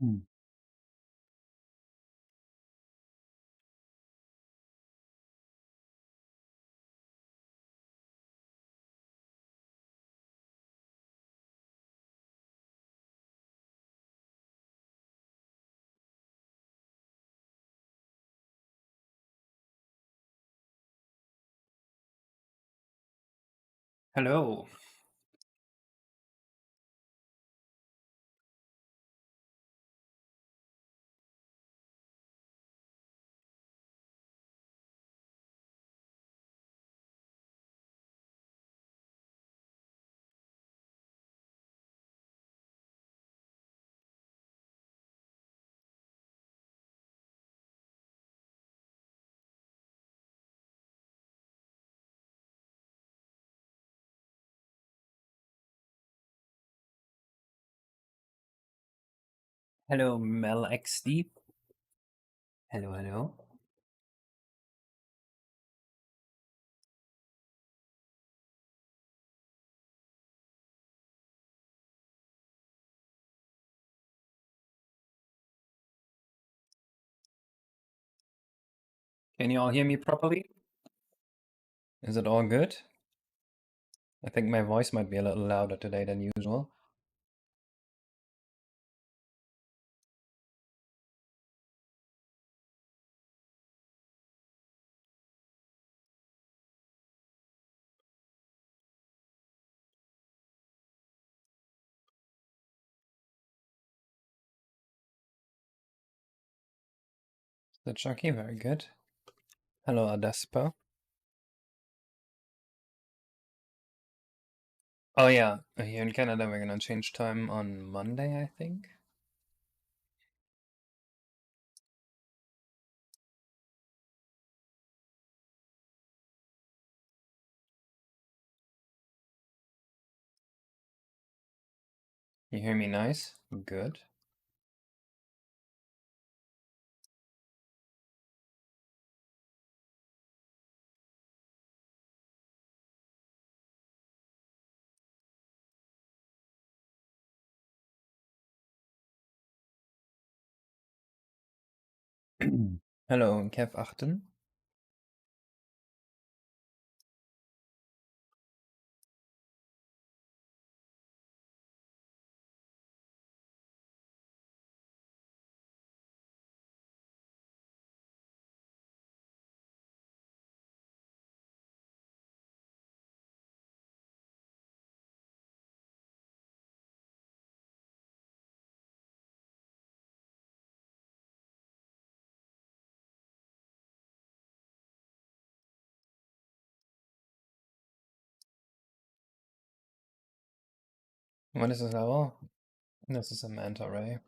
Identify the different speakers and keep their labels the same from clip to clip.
Speaker 1: Hmm. Hello. Hello, Mel XD. Hello, hello. Can you all hear me properly? Is it all good? I think my voice might be a little louder today than usual. The Chucky, very good. Hello, Adespa. Oh yeah, here in Canada we're gonna change time on Monday, I think. You hear me nice? Good. Hello, Kev Achten. What is this level? This is a Manta array.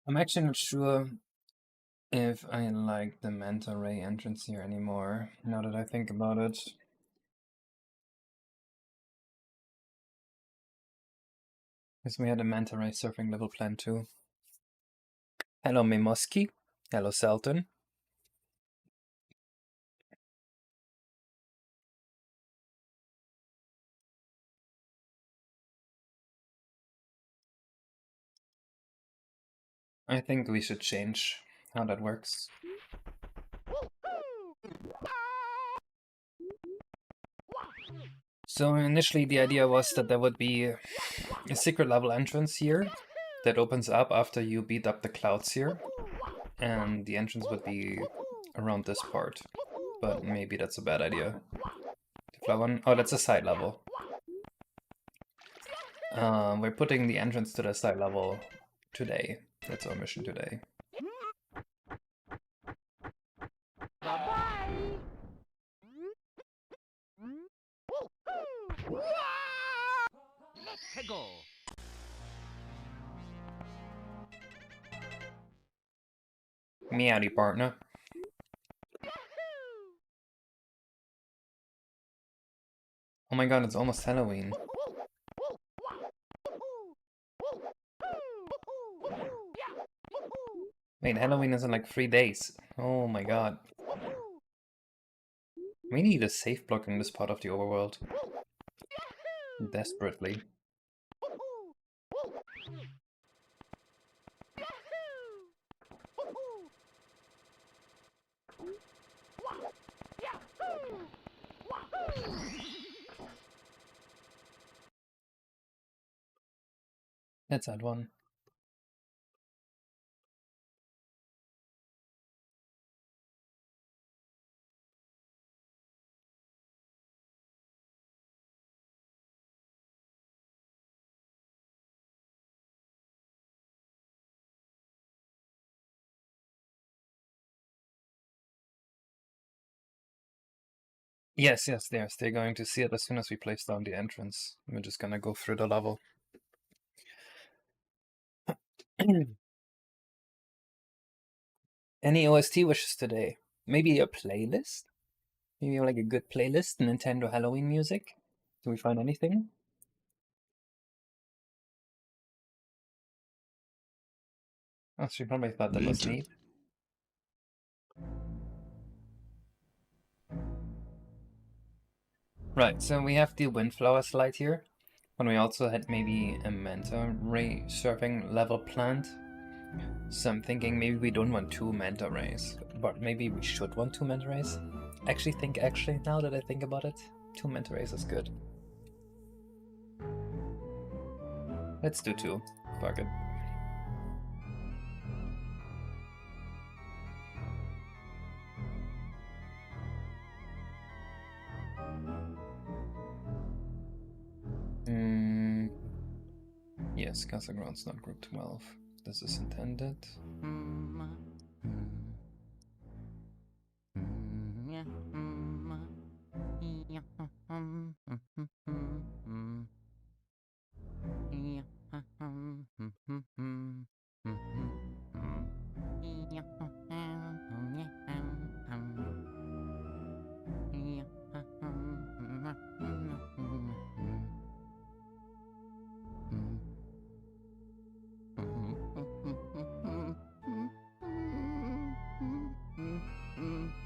Speaker 1: I'm actually not sure if I like the Manta array entrance here anymore, now that I think about it. Because we had a Manta ray surfing level plan too. Hello, Mimoski. Hello, Selton. I think we should change how that works. So initially the idea was that there would be a secret level entrance here that opens up after you beat up the clouds here. And the entrance would be around this part. But maybe that's a bad idea. The flower one? Oh, that's a side level. We're putting the entrance to the side level today. That's our mission today. Meowdy partner. Oh my god, it's almost Halloween. Wait, Halloween is in like 3 days. Oh my god. We need a safe block in this part of the overworld. Desperately. Let's add one. Yes, they're going to see it as soon as we place down the entrance. We're just gonna go through the level. Any OST wishes today? Maybe a playlist? Maybe like a good playlist, Nintendo Halloween music? Do we find anything? Oh, she probably thought that was
Speaker 2: Manta.
Speaker 1: neat. Right, so we have the Windflower slide here, and we also had maybe a Manta ray surfing level planned. So I'm thinking maybe we don't want 2 Manta rays, but maybe we should want 2 Manta rays. Actually, now that I think about it, 2 Manta rays is good. Let's do 2. Fuck it. Yes, Castle Ground's not group 12. This is intended.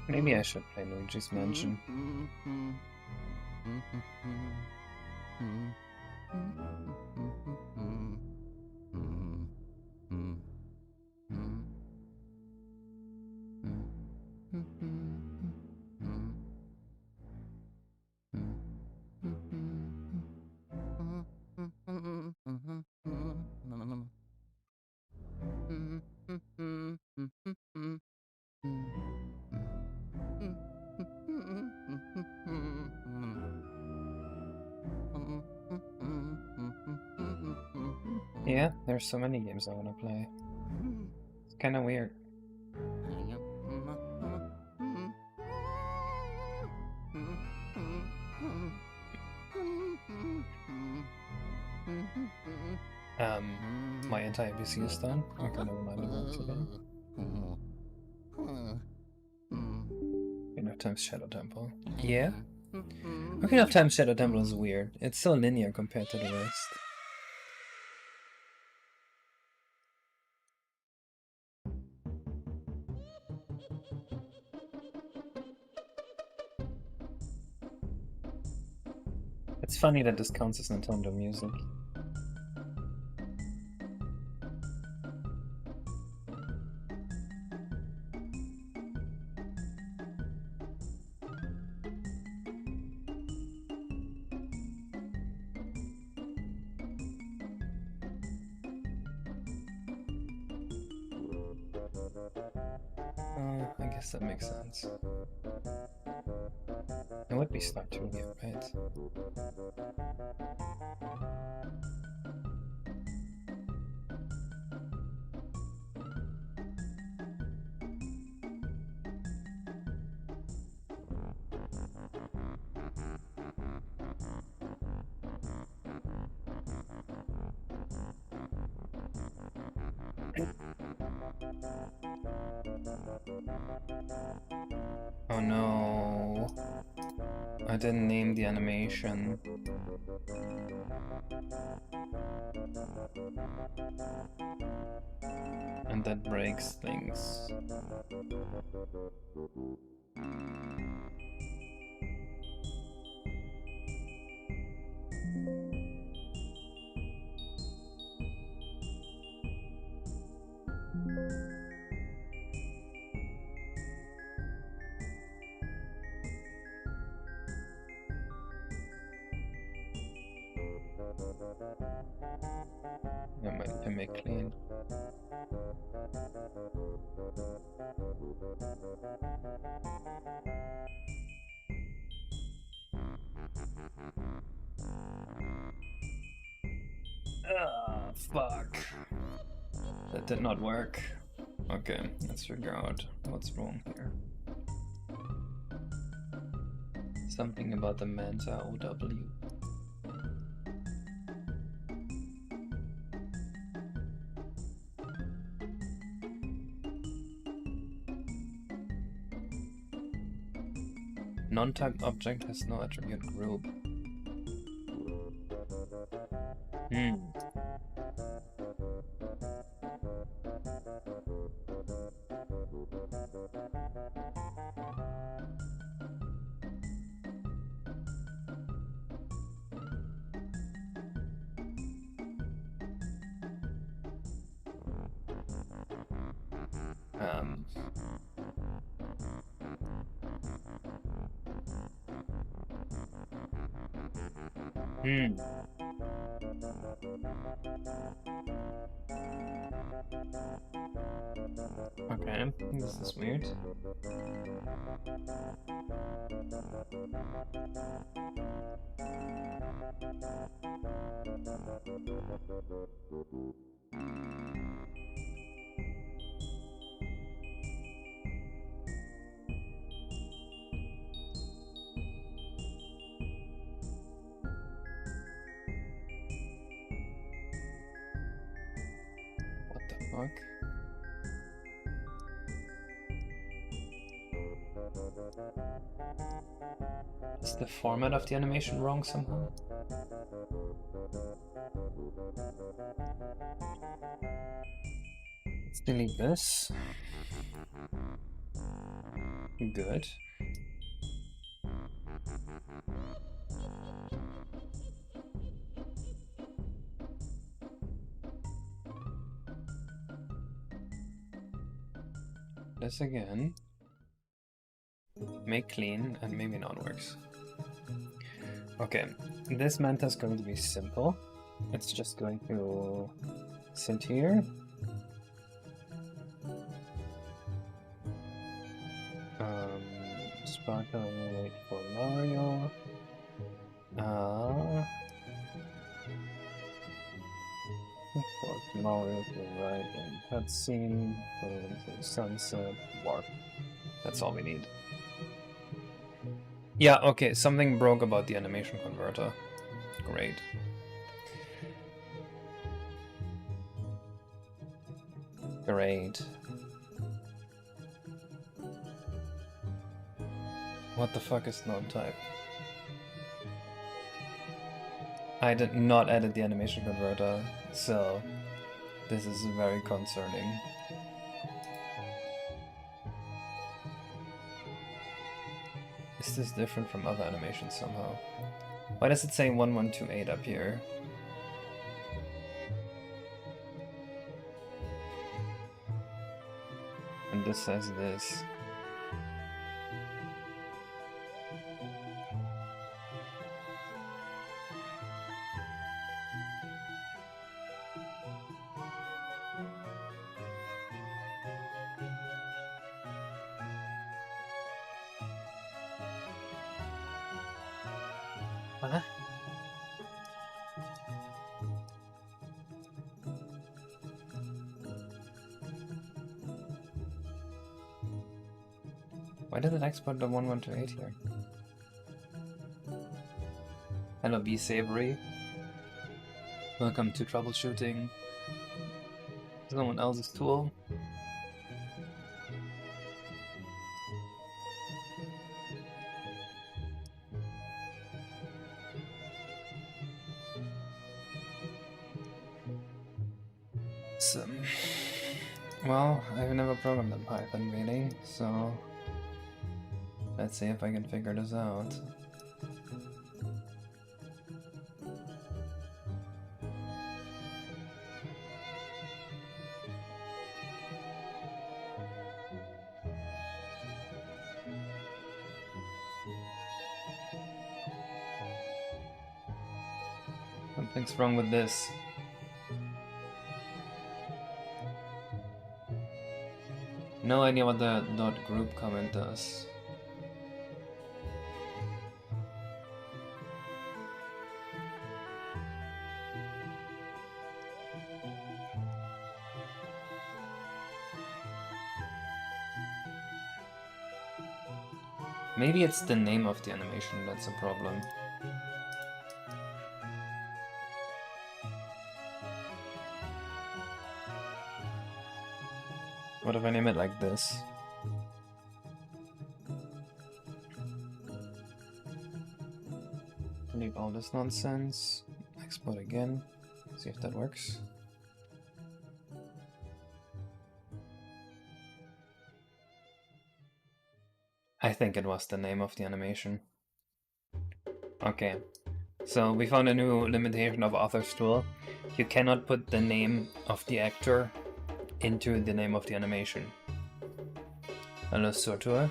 Speaker 1: Maybe I should play Luigi's Mansion. Yeah, there's so many games I want to play. It's kind of weird. My entire PC is done. Okay, never mind about today. Enough times Shadow Temple. Yeah? Enough times Shadow Temple is weird. It's so linear compared to the rest. It's funny that this counts as Nintendo music. I guess that makes sense. It would be Star 2 here, right? Oh no. I didn't name the animation. And that breaks things. I make clean. Ah, fuck. That did not work. Okay, let's figure out what's wrong here. Something about the Manta OW. Non-typed object has no attribute group. Okay, this is weird. What the fuck? Is the format of the animation wrong somehow? Let's delete this. Good. This again. Make clean, and maybe not works. Okay, this Manta is going to be simple. It's just going to sit here. Sparkle, wait for Mario. For Mario to the right and cutscene, put it into the sunset, warp. That's all we need. Yeah, okay, something broke about the animation converter. Great. Great. What the fuck is non-type? I did not edit the animation converter, so this is very concerning. Is this different from other animations somehow? Why does it say 1128 up here? And this says this. What? Why did it export the 1128 here? Hello, Be Savory. Welcome to troubleshooting. Someone else's tool. Well, I've never programmed in Python really, so let's see if I can figure this out. Something's wrong with this. No idea what the .group comment does. Maybe it's the name of the animation that's a problem. What if I name it like this? Delete all this nonsense. Export again. See if that works. I think it was the name of the animation. Okay, so we found a new limitation of author's tool. You cannot put the name of the actor into the name of the animation. Illustrator.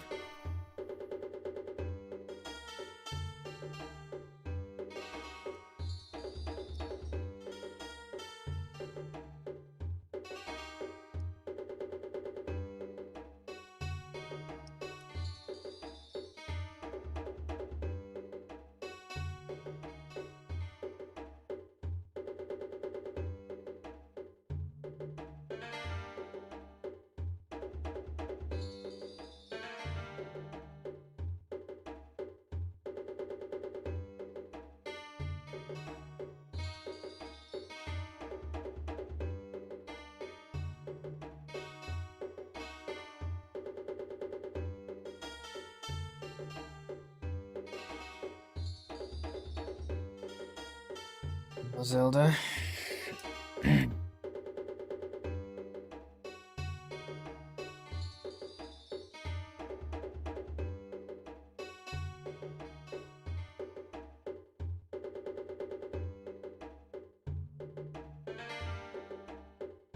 Speaker 1: Zelda.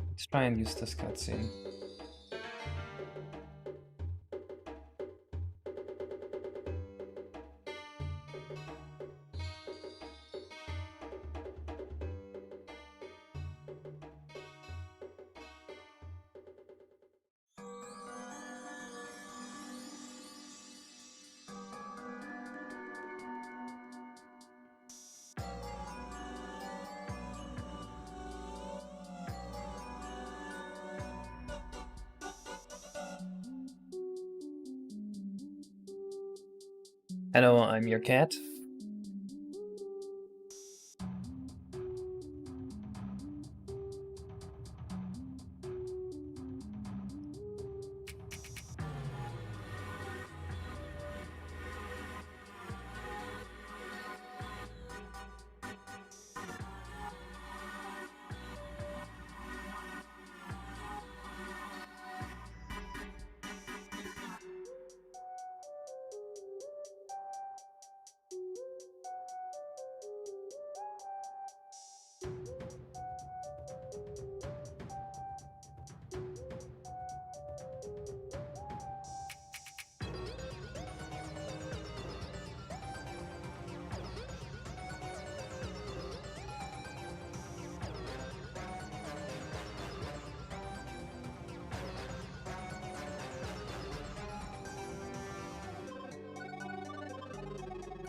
Speaker 1: Let's try and use this cutscene. Hello, I'm your cat.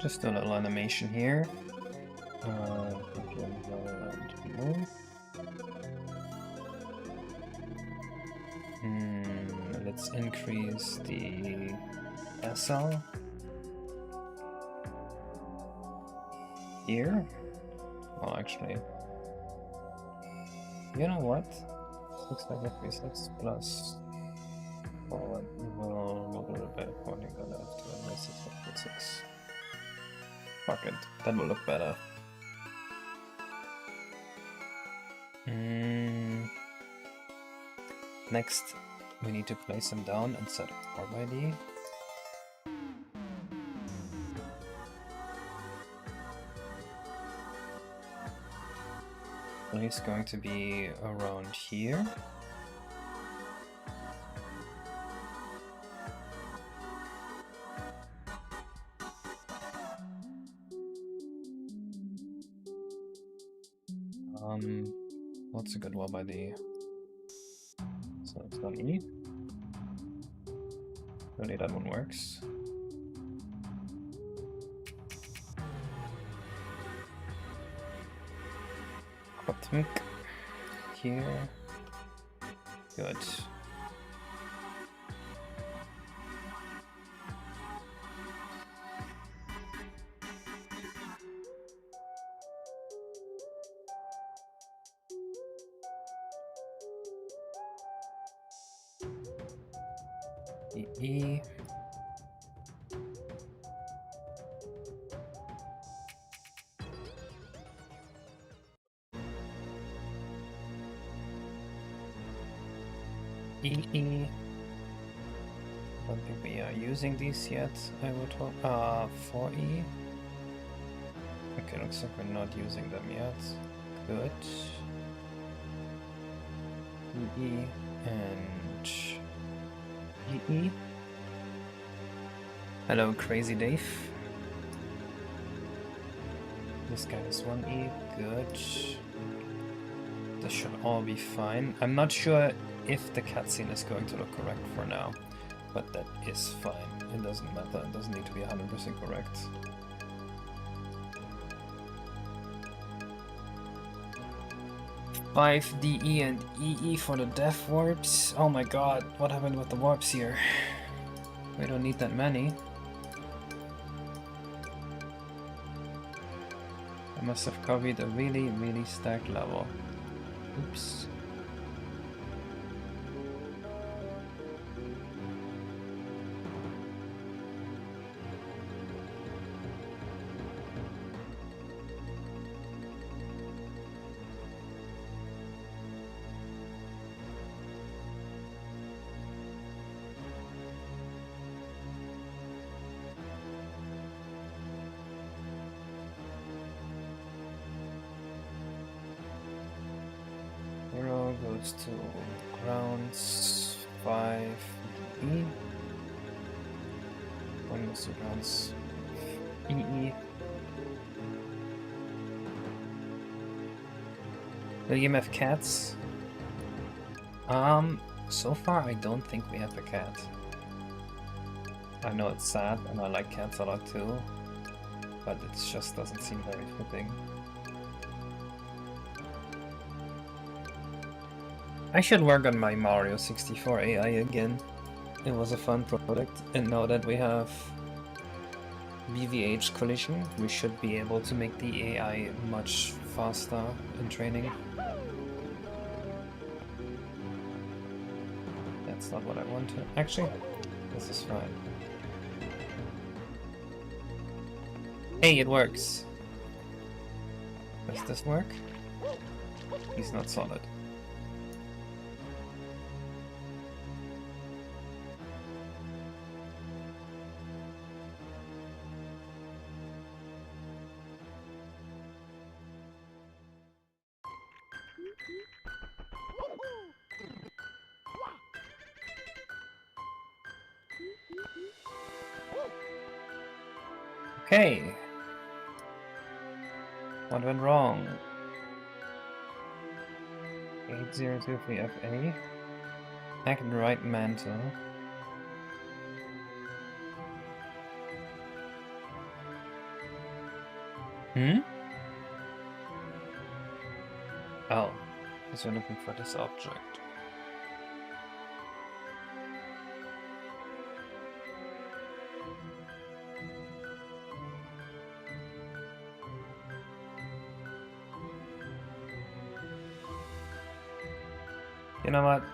Speaker 1: Just a little animation here. Let's increase the SL here. Well, actually, you know what? Looks like FP6 plus forward. We'll do it by pointing the left and this is FP6. Fuck it, that will look better. Next, we need to place him down and set orb ID. So he's going to be around here. What's a good orb ID? So it's not E. Only that one works. Cotton here. Good. E. EE. Don't think we are using these yet, I would hope. 4E. Okay, looks like we're not using them yet. Good. EE and EE. Hello, Crazy Dave. This guy is 1E. Good. This should all be fine. I'm not sure if the cutscene is going to look correct for now, but that is fine. It doesn't matter. It doesn't need to be 100% correct. Five DE and EE for the death warps. Oh my god, what happened with the warps here? We don't need that many. I must have copied a really stacked level. Oops. Goes to grounds 5E. One goes to grounds EE. The EMF cats. So far I don't think we have a cat. I know it's sad and I like cats a lot too, but it just doesn't seem very fitting. I should work on my Mario 64 AI again. It was a fun product, and now that we have BVH collision, we should be able to make the AI much faster in training. That's not what I want to. Actually, this is fine. Hey, it works! Does this work? He's not solid. Okay. What went wrong? 8023FA. Back and right Manta. Oh, because we're looking for this object. You know what?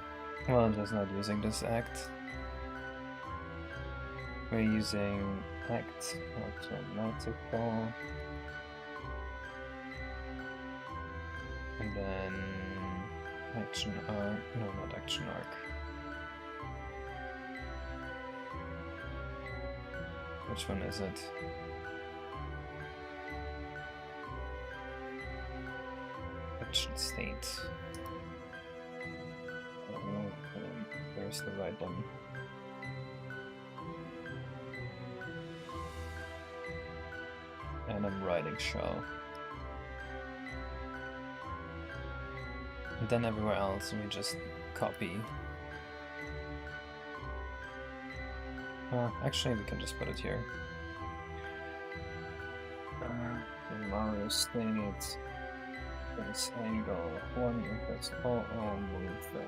Speaker 1: Well, I'm just not using this act. We're using act automatical. And then action arc. No, not action arc. Which one is it? Action state. Where's the right one? And I'm writing show. And then everywhere else we just copy. Actually, we can just put it here. The Mario state. This angle 1 equals all move the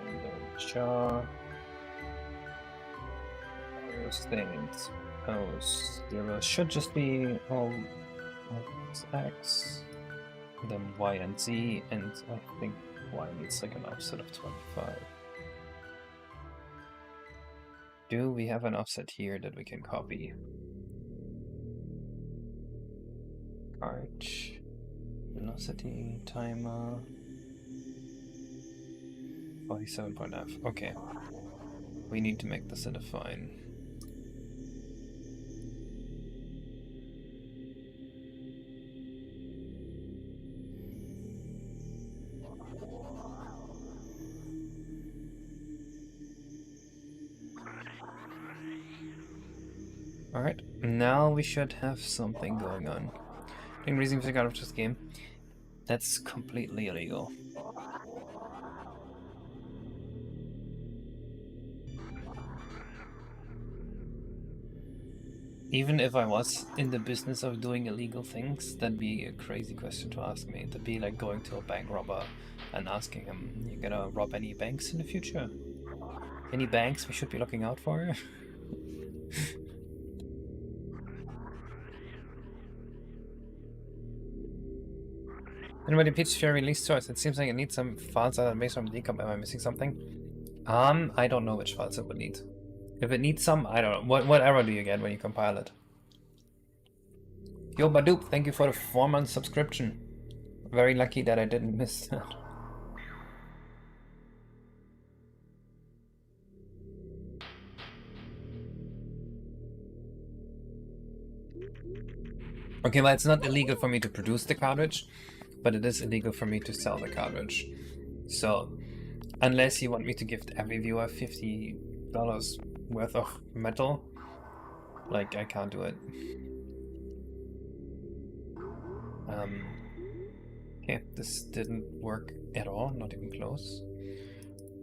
Speaker 1: jaw. Mario state pose 0 should just be all X, then Y and Z, and I think Y needs like an offset of 25. Do we have an offset here that we can copy? Arch, velocity, timer, 47.5. Okay, we need to make this a define. Alright, now we should have something going on. Doing raising music out of this game. That's completely illegal. Even if I was in the business of doing illegal things, that'd be a crazy question to ask me. That'd be like going to a bank robber and asking him, "You gonna rob any banks in the future? Any banks we should be looking out for?" And when the Peach Fair release choice, it seems like it needs some files that are based on decomp. Am I missing something? I don't know which files it would need. If it needs some, I don't know. What error do you get when you compile it? Yo Badoop, thank you for the 4-month subscription. Very lucky that I didn't miss that. Okay, well, it's not illegal for me to produce the cartridge, but it is illegal for me to sell the cartridge. So, unless you want me to give every viewer $50 worth of metal, like, I can't do it. Okay, this didn't work at all, not even close.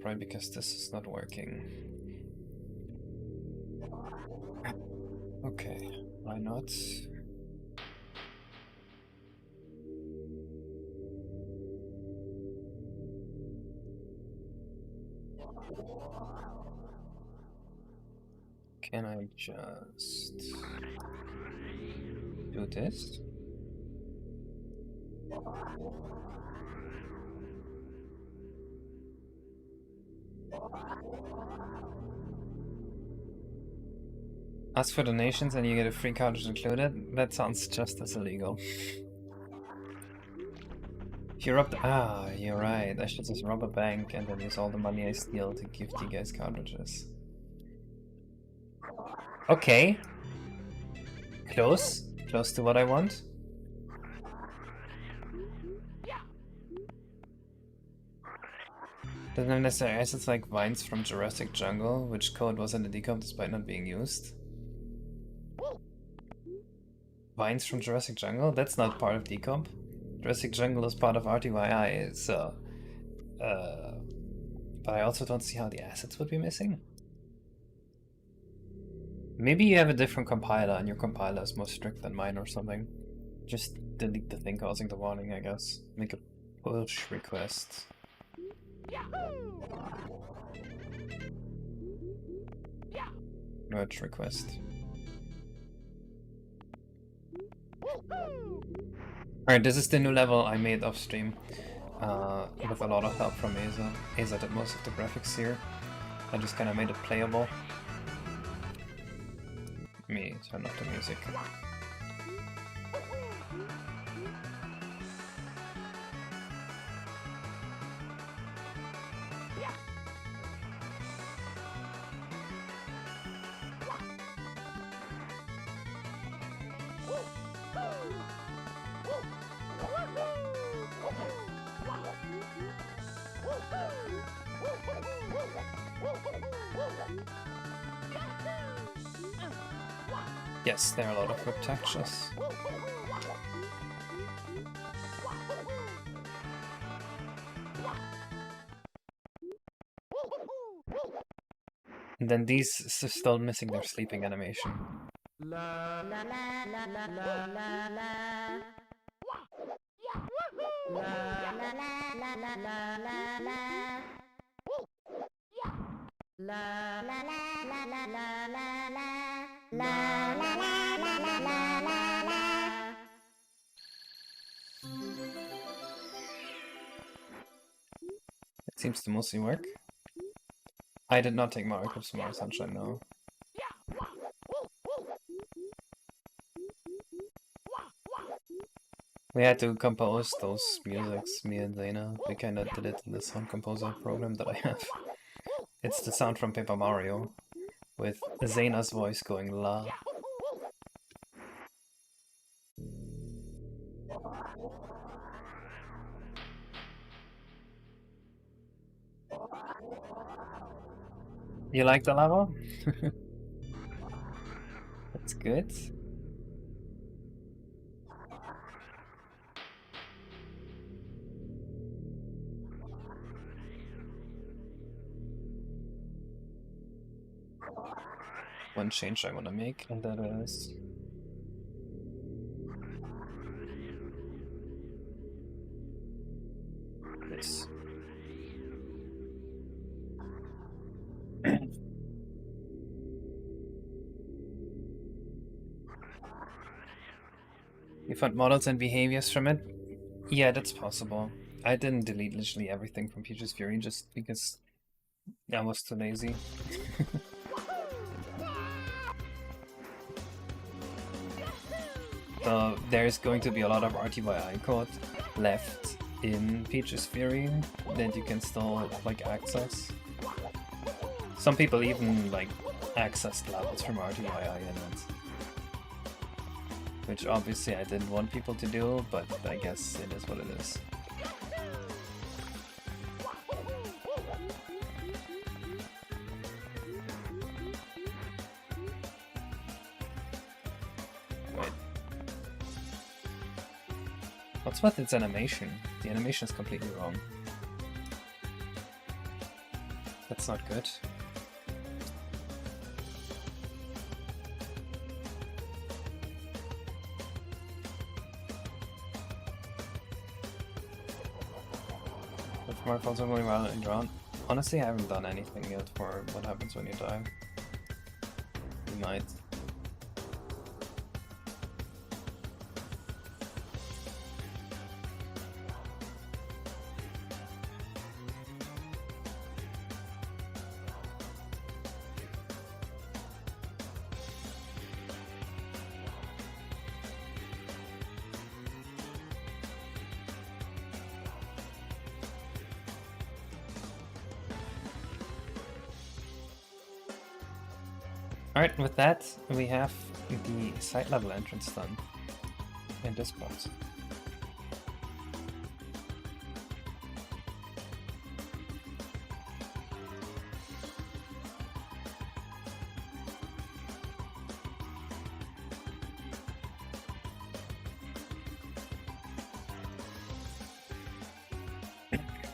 Speaker 1: Probably because this is not working. Okay, why not? Can I just do this? Ask for donations and you get a free cartridge included? That sounds just as illegal. If you rob the— you're right. I should just rob a bank and then use all the money I steal to give you guys cartridges. Okay. Close. Close to what I want. Doesn't have necessary assets like vines from Jurassic Jungle, which code was in the decomp despite not being used. Vines from Jurassic Jungle? That's not part of decomp. Jurassic Jungle is part of RTYI, so... but I also don't see how the assets would be missing. Maybe you have a different compiler and your compiler is more strict than mine or something. Just delete the thing causing the warning, I guess. Make a push request. Merge request. Alright, this is the new level I made off stream. With a lot of help from Asa. Asa did most of the graphics here. I just kinda made it playable. Let me turn off the music. Yes, there are a lot of good textures. And then these still missing their sleeping animation.
Speaker 2: La la la la la la la la. La la la la la la la la. La la la la la la la la. La la la la la la la la.
Speaker 1: It seems to mostly work. I did not take Mario Clips from Mario Sunshine, no. We had to compose those musics, me and Zena. We kinda did it in the sound composer program that I have. It's the sound from Paper Mario, with Zena's voice going la. You like the lava? That's good. One change I want to make, and that is this. You found models and behaviors from it? Yeah, that's possible. I didn't delete literally everything from Peach's Fury just because I was too lazy. So there's going to be a lot of RTYI code left in Peach's Fury that you can still like access. Some people even like accessed levels from RTYI in it. Which obviously I didn't want people to do, but I guess it is what it is. Wait. What's with its animation? The animation is completely wrong. That's not good. Smartphones are going well and drawn. Honestly, I haven't done anything yet for what happens when you die. You might. Alright, with that, we have the site level entrance done in this part.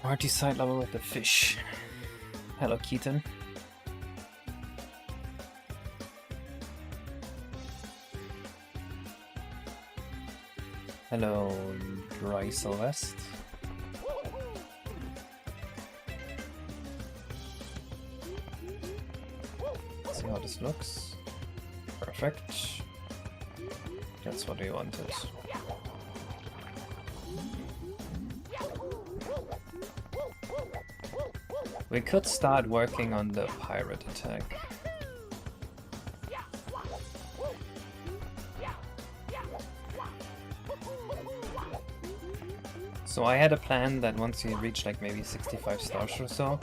Speaker 1: Marty site level with the fish. Hello, Keaton. Hello, Dry Celeste. Let's see how this looks. Perfect. That's what we wanted. We could start working on the pirate attack. So I had a plan that once you reach like maybe 65 stars or so,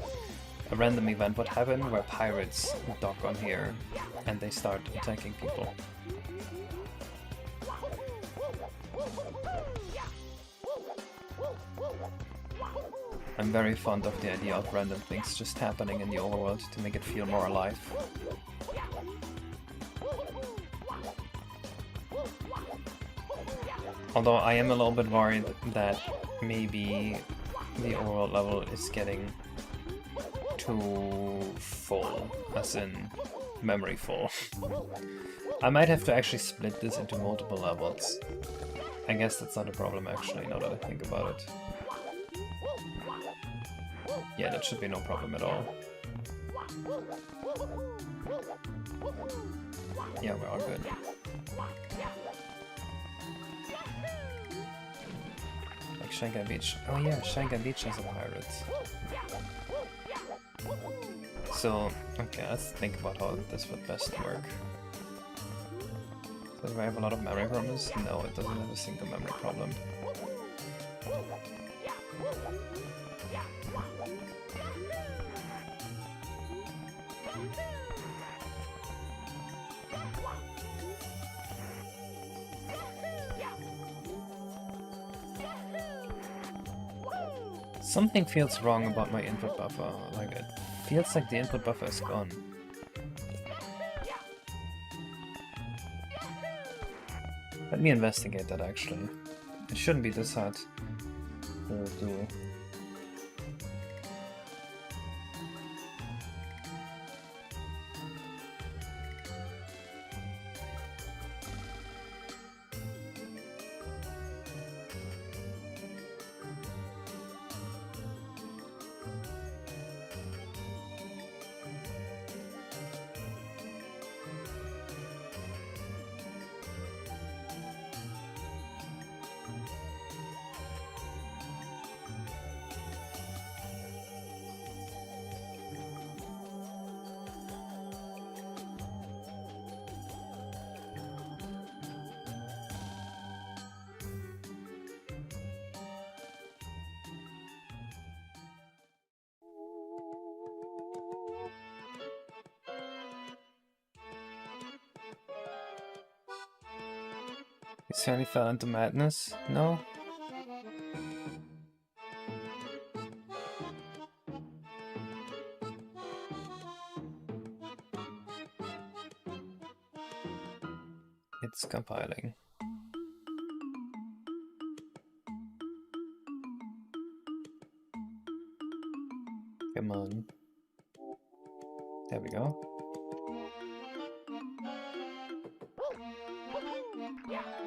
Speaker 1: a random event would happen where pirates dock on here and they start attacking people. I'm very fond of the idea of random things just happening in the overworld to make it feel more alive. Although I am a little bit worried that maybe the overworld level is getting too full, as in memory full. I might have to actually split this into multiple levels. I guess that's not a problem actually, now that I think about it. Yeah, that should be no problem at all. Yeah, we're all good. Like Shanghai Beach. Oh yeah, Shanghai Beach has a pirate. So, okay, let's think about how this would best work. Does it have a lot of memory problems? No, it doesn't have a single memory problem. Something feels wrong about my input buffer. Like, it feels like the input buffer is gone. Let me investigate that actually. It shouldn't be this hard to do. You certainly fell into madness? No? It's compiling. Come on. There we go.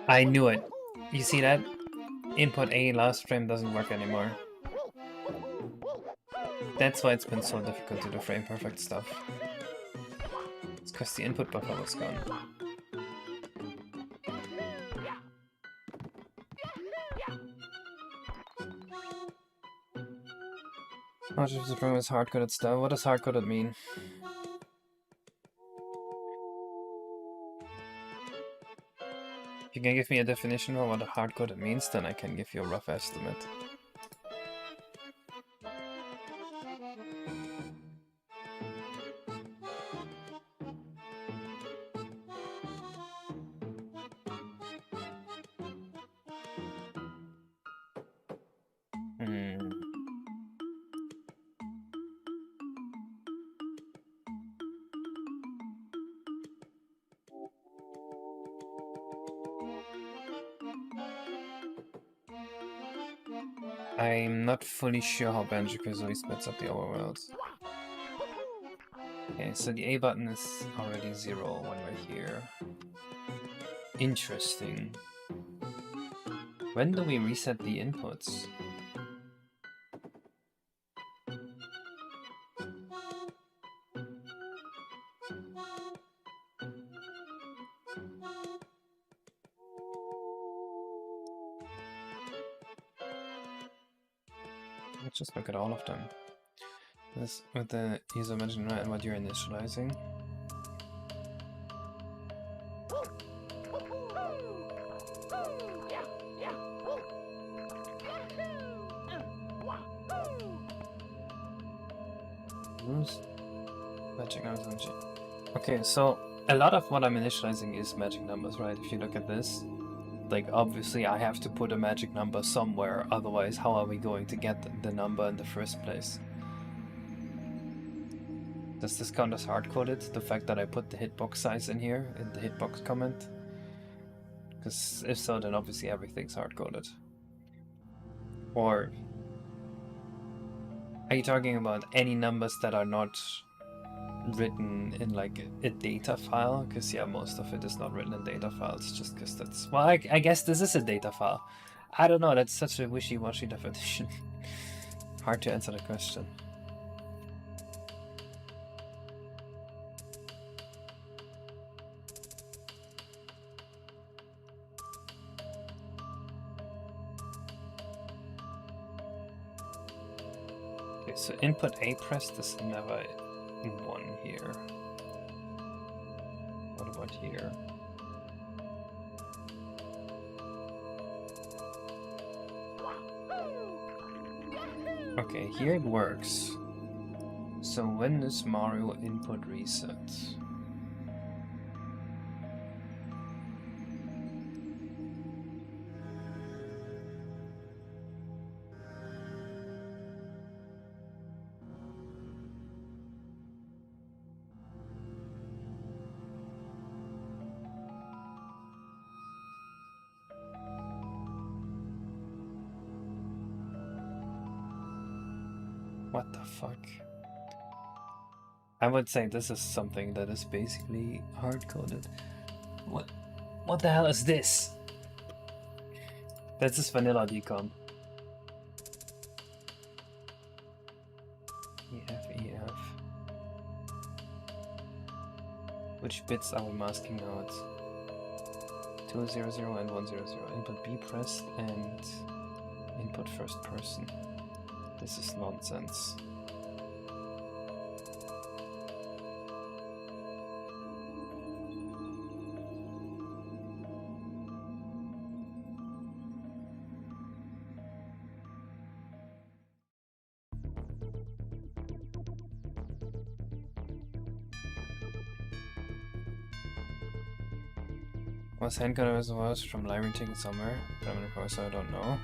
Speaker 1: I knew it. You see that? Input A last frame doesn't work anymore. That's why it's been so difficult to do frame perfect stuff. It's because the input buffer was gone. Much of the problem is hard-coded stuff. What does hard-coded mean? If you can give me a definition for what hard-coded means, then I can give you a rough estimate. I'm not fully sure how Banjo-Kazooie splits up the overworld. Okay, so the A button is already 0 when we're here. Interesting. When do we reset the inputs? Let's just look at all of them. This with the user mentioned right and what you're initializing. Magic numbers. Okay, so a lot of what I'm initializing is magic numbers, right? If you look at this, like obviously I have to put a magic number somewhere, otherwise how are we going to get the number in the first place? Does this count as hard-coded? The fact that I put the hitbox size in here, in the hitbox comment? Because if so, then obviously everything's hard-coded. Or are you talking about any numbers that are not written in like a data file? Because yeah, most of it is not written in data files, just because that's... Well, I guess this is a data file. I don't know, that's such a wishy-washy definition. Hard to answer the question. Okay, so input A pressed is never 1 here. What about here? Okay, here it works. So when does Mario input reset? What the fuck? I would say this is something that is basically hard-coded. What the hell is this? That's just vanilla decomp. EF. Which bits are we masking out? 200 and 100. Input B pressed and input first person. This is nonsense. Was handgun reservoirs from library taken somewhere? But of course I don't know.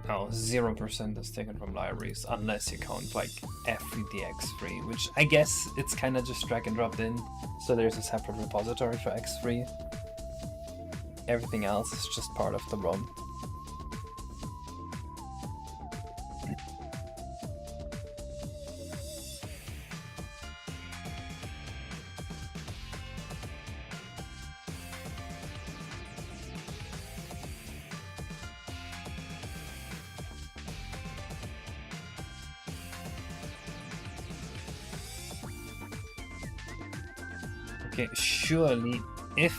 Speaker 1: Oh, 0% is taken from libraries, unless you count like every X3, which I guess it's kind of just drag and dropped in, so there's a separate repository for X3. Everything else is just part of the ROM. Okay, surely if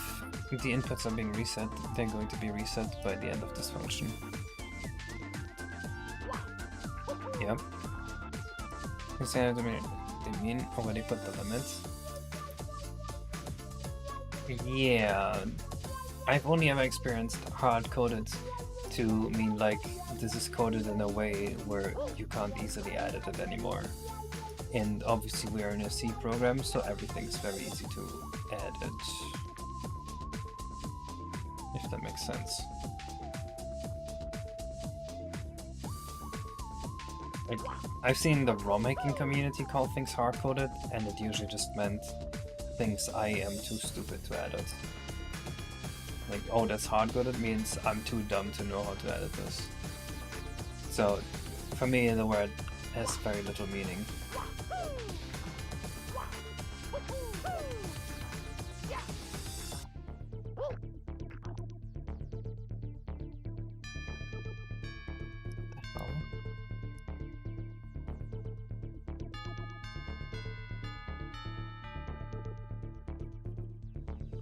Speaker 1: the inputs are being reset, they're going to be reset by the end of this function. Yep. They mean already put the limits. Yeah, I've only ever experienced hard-coded to mean like this is coded in a way where you can't easily edit it anymore. And obviously we are in a C program, so everything's very easy to edit. If that makes sense. Like, I've seen the ROM hacking community call things hard-coded, and it usually just meant things I am too stupid to edit. Like, oh, that's hard-coded means I'm too dumb to know how to edit this. So, for me, the word has very little meaning.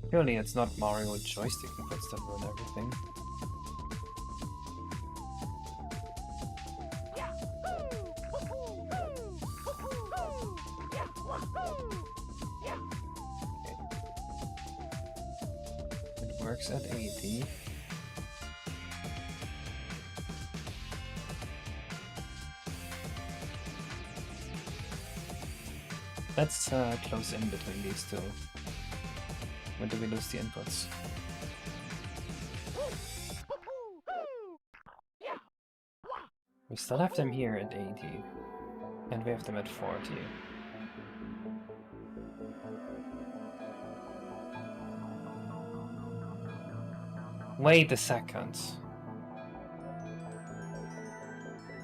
Speaker 1: Surely it's not Mario with joystick inputs that run everything. Okay. It works at 80. Let's close in between these two. When do we lose the inputs? We still have them here at 80, and we have them at 40. Wait a second.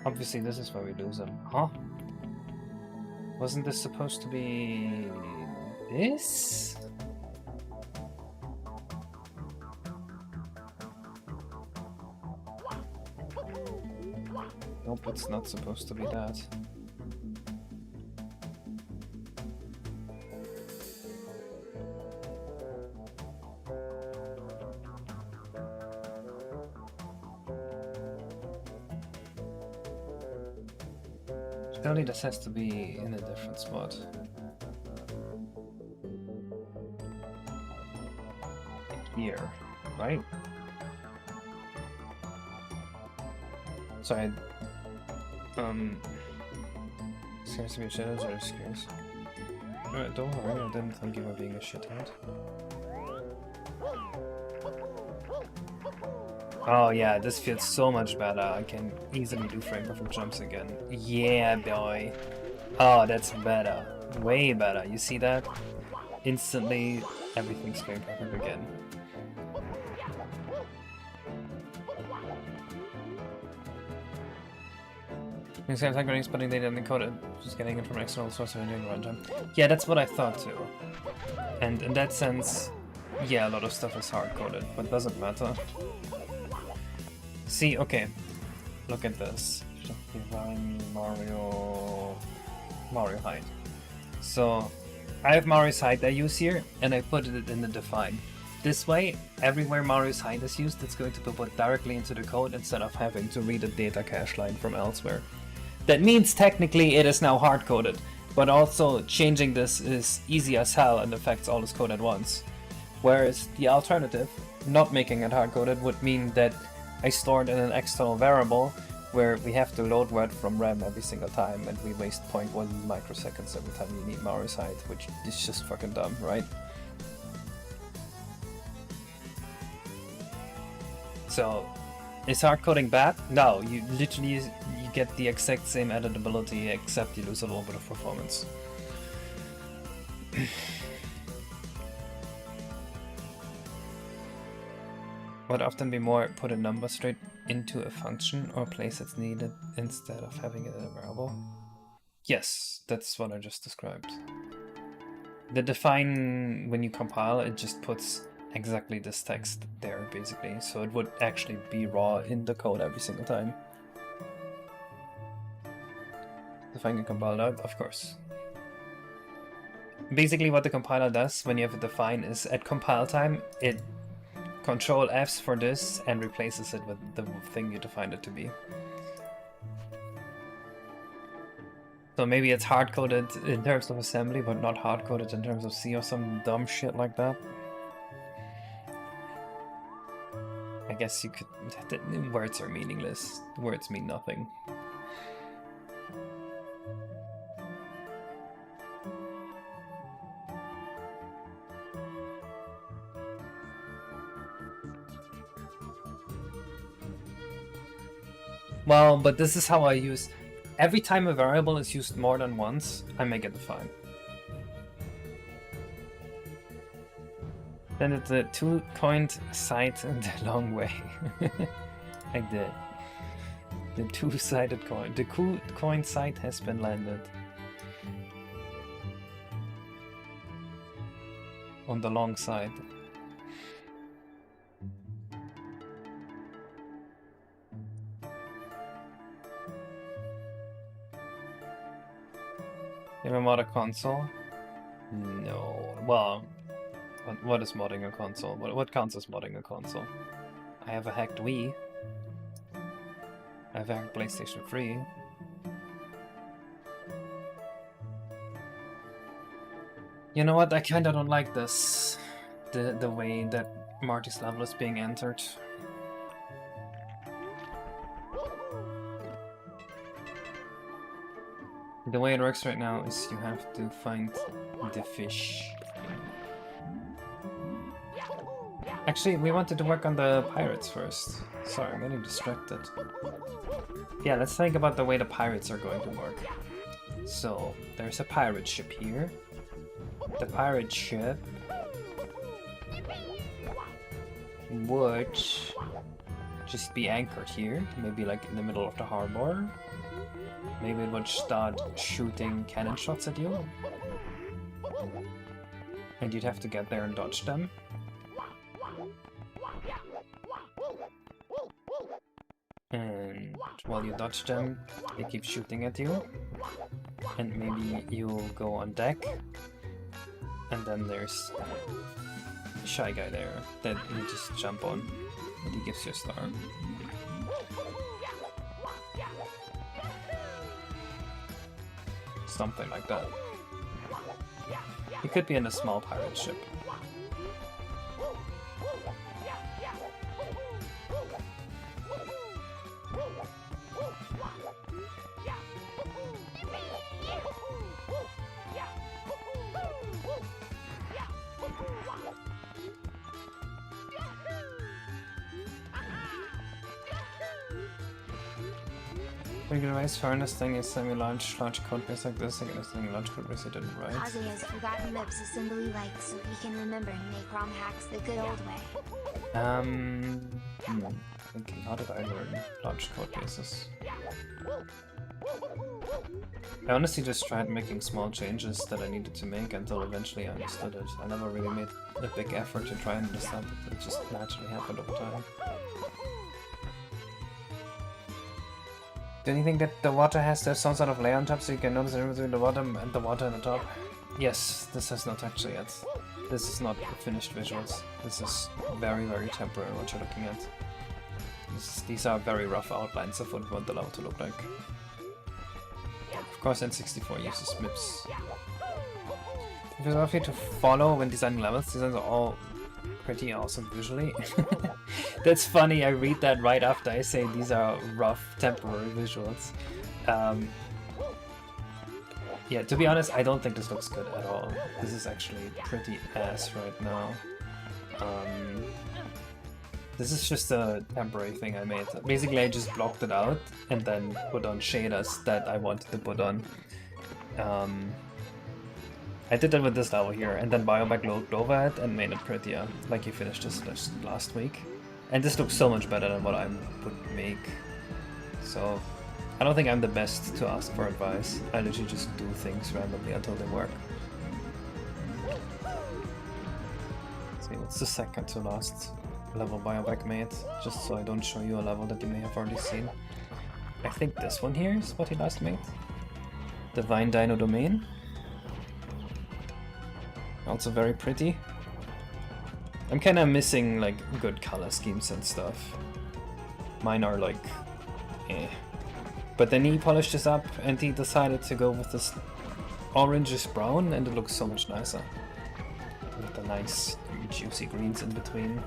Speaker 1: Obviously, this is where we lose him. Huh? Wasn't this supposed to be this? Nope, it's not supposed to be that. Surely this has to be in a different spot. Here, right? Sorry. Scares to be shadows or scares? Alright, don't worry, I didn't think you were being a shithead. Oh yeah, this feels so much better. I can easily do frame perfect jumps again. Yeah, boy. Oh, that's better. Way better. You see that? Instantly, everything's frame perfect again. Things like getting spending data and encoded, just getting it from an external source and doing runtime. Yeah, that's what I thought too. And in that sense, yeah, a lot of stuff is hard-coded, but doesn't matter. See, okay, look at this. Mario height. So I have Mario's height I use here, and I put it in the define. This way, everywhere Mario's height is used, it's going to be put directly into the code instead of having to read a data cache line from elsewhere. That means technically it is now hard-coded, but also changing this is easy as hell and affects all this code at once. Whereas the alternative, not making it hard-coded, would mean that I store it in an external variable where we have to load word from RAM every single time and we waste 0.1 microseconds every time we need Mario's height, which is just fucking dumb, right? So, is hard-coding bad? No, you literally you get the exact same editability except you lose a little bit of performance. Would often be more put a number straight into a function or place it's needed instead of having it in a variable? Yes, that's what I just described. The define, when you compile, it just puts exactly this text there, basically, so it would actually be raw in the code every single time. Define can compile it out, of course. Basically what the compiler does when you have a define is at compile time, it Control F's for this and replaces it with the thing you defined it to be. So maybe it's hard-coded in terms of assembly, but not hard-coded in terms of C or some dumb shit like that. I guess you could... Words are meaningless. Words mean nothing. Well, but this is how I use... Every time a variable is used more than once, I make it define. Then it's a two-coined side and a long way. I did. The two-sided coin. The coin side has been landed. On the long side. You ever mod a console? No. Well, what is modding a console? What counts as modding a console? I have a hacked Wii. I have a hacked PlayStation 3. You know what? I kinda don't like this. The way that Marty's level is being entered. The way it works right now is you have to find the fish. Actually, we wanted to work on the pirates first. Sorry, I'm getting distracted. Yeah, let's think about the way the pirates are going to work. So, there's a pirate ship here. The pirate ship would just be anchored here, maybe like in the middle of the harbor. Maybe it would start shooting cannon shots at you. And you'd have to get there and dodge them. And while you dodge them, they keep shooting at you. And maybe you go on deck. And then there's a shy guy there that you just jump on. And he gives you a star. Something like that. He could be in a small pirate ship. Regularized furnace thing is semi-large code base like this, again, a large code base he didn't write.
Speaker 2: Ozzy has forgotten MIPS assembly likes, so he can remember and make ROM hacks the good old way.
Speaker 1: Thinking, how did I learn large code bases? I honestly just tried making small changes that I needed to make until eventually I understood it. I never really made a big effort to try and understand it, it just naturally happened over time. Do you think that the water has to have some sort of layer on top so you can notice the difference between the bottom and the water on the top? Yes, this has no texture yet. This is not finished visuals. This is very, very temporary what you're looking at. These are very rough outlines of what we want the level to look like. Of course N64 uses MIPS. If it's roughly to follow when designing levels, designs are all pretty awesome visually. That's funny, I read that right after I say these are rough temporary visuals. Yeah, to be honest, I don't think this looks good at all. This is actually pretty ass right now. This is just a temporary thing I made. Basically, I just blocked it out and then put on shaders that I wanted to put on. I did that with this level here, and then Bioback looked over it and made it prettier, like you finished this last week. And this looks so much better than what I would make. So, I don't think I'm the best to ask for advice. I literally just do things randomly until they work. Let's see, what's the second to last level Bioback made? Just so I don't show you a level that you may have already seen. I think this one here is what he last made. Divine Dino Domain. Also very pretty. I'm kinda missing like good color schemes and stuff. Mine are like eh. But then he polished this up and he decided to go with this orangish brown and it looks so much nicer. With the nice juicy greens in between.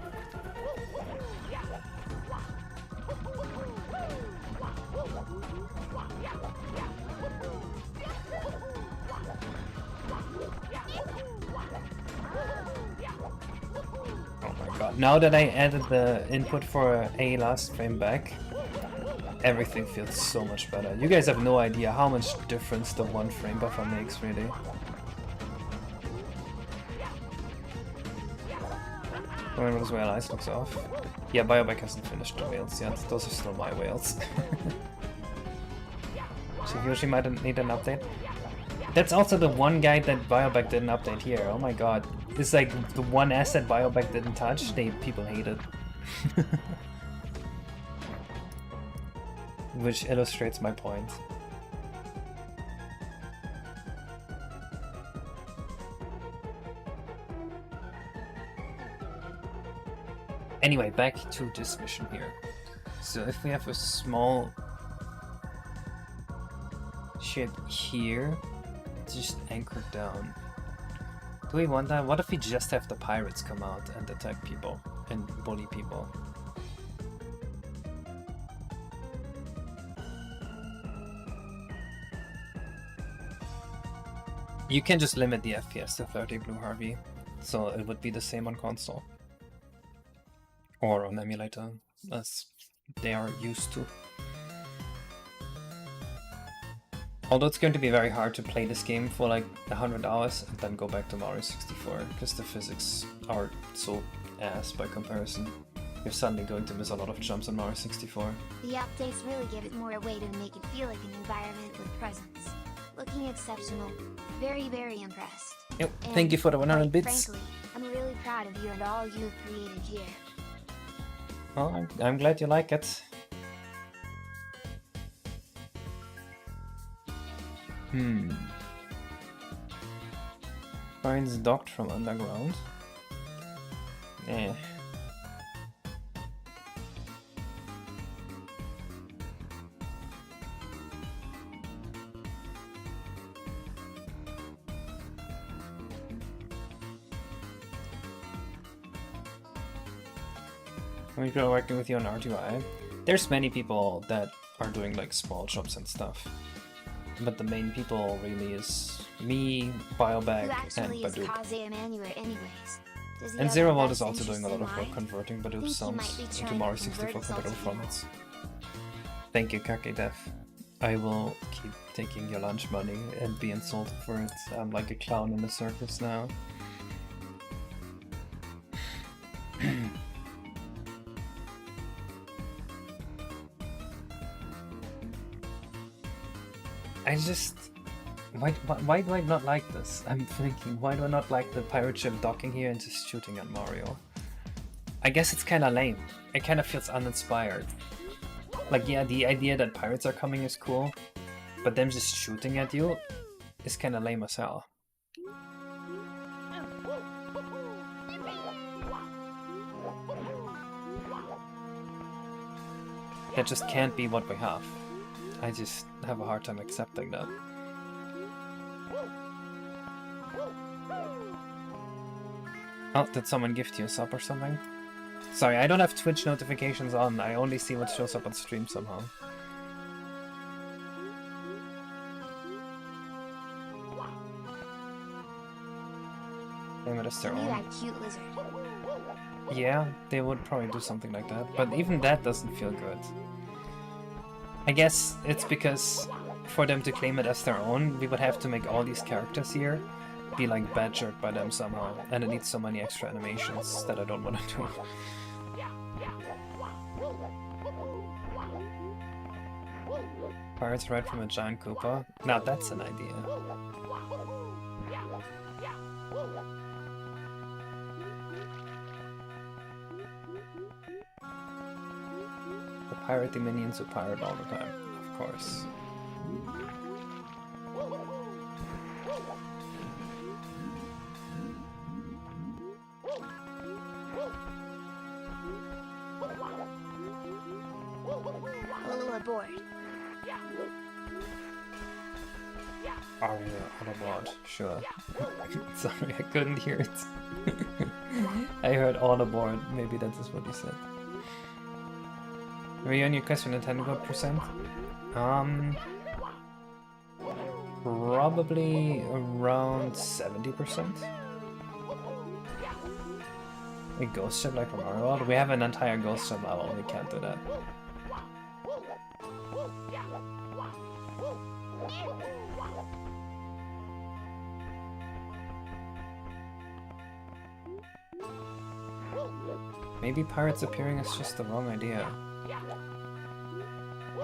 Speaker 1: Now that I added the input for a last frame back, everything feels so much better. You guys have no idea how much difference the one frame buffer makes, really. Remember this whale eyes looks off. Yeah, Bioback hasn't finished the whales yet. Those are still my whales. So Yoshi might need an update. That's also the one guy that Bioback didn't update here. Oh my god. It's like the one asset Bioback didn't touch, people hate it. Which illustrates my point. Anyway, back to this mission here. So if we have a small ship here, just anchored down. Do we want that? What if we just have the pirates come out and attack people and bully people? You can just limit the FPS to 30 Blue Harvey, so it would be the same on console. Or on emulator, as they are used to. Although it's going to be very hard to play this game for like 100 hours and then go back to Mario 64, because the physics are so ass by comparison. you're suddenly going to miss a lot of jumps on Mario 64.
Speaker 2: The updates really give it more weight and make it feel like an environment with presence. Looking exceptional. Very, very impressed.
Speaker 1: Yep, thank you for the 100 bits.
Speaker 2: Frankly, I'm really proud of you and all you've created here.
Speaker 1: Well, I'm glad you like it. Finds docked from underground. Eh. When you're working with you on R2I, there's many people that are doing like small jobs and stuff. But the main people really is me, Biobag, and Badoop. And Zero World is also doing a lot of work converting Badoop songs into Mario 64 compatible formats. Thank you, KakeDev. I will keep taking your lunch money and be insulted for it. I'm like a clown in the circus now. I just... Why do I not like this? I'm thinking, why do I not like the pirate ship docking here and just shooting at Mario? I guess it's kinda lame. It kinda feels uninspired. Like, yeah, the idea that pirates are coming is cool, but them just shooting at you is kinda lame as hell. That just can't be what we have. I just have a hard time accepting that. Oh, did someone gift you a sub or something? Sorry, I don't have Twitch notifications on. I only see what shows up on stream somehow. Maybe it's their own.
Speaker 2: That cute lizard.
Speaker 1: Yeah, they would probably do something like that, but even that doesn't feel good. I guess it's because for them to claim it as their own, we would have to make all these characters here be like badgered by them somehow, and it needs so many extra animations that I don't want to do. Pirates ride from a giant Koopa? Now that's an idea. The piratey minions who pirate all the time, of course.
Speaker 2: All aboard.
Speaker 1: Are you on aboard? Sure. Sorry, I couldn't hear it. I heard all aboard. Maybe that is what you said. Were you on your question Nintendo what percent? Probably around 70%. A ghost ship like from Mario World? We have an entire ghost ship level, we can't do that. Maybe pirates appearing is just the wrong idea.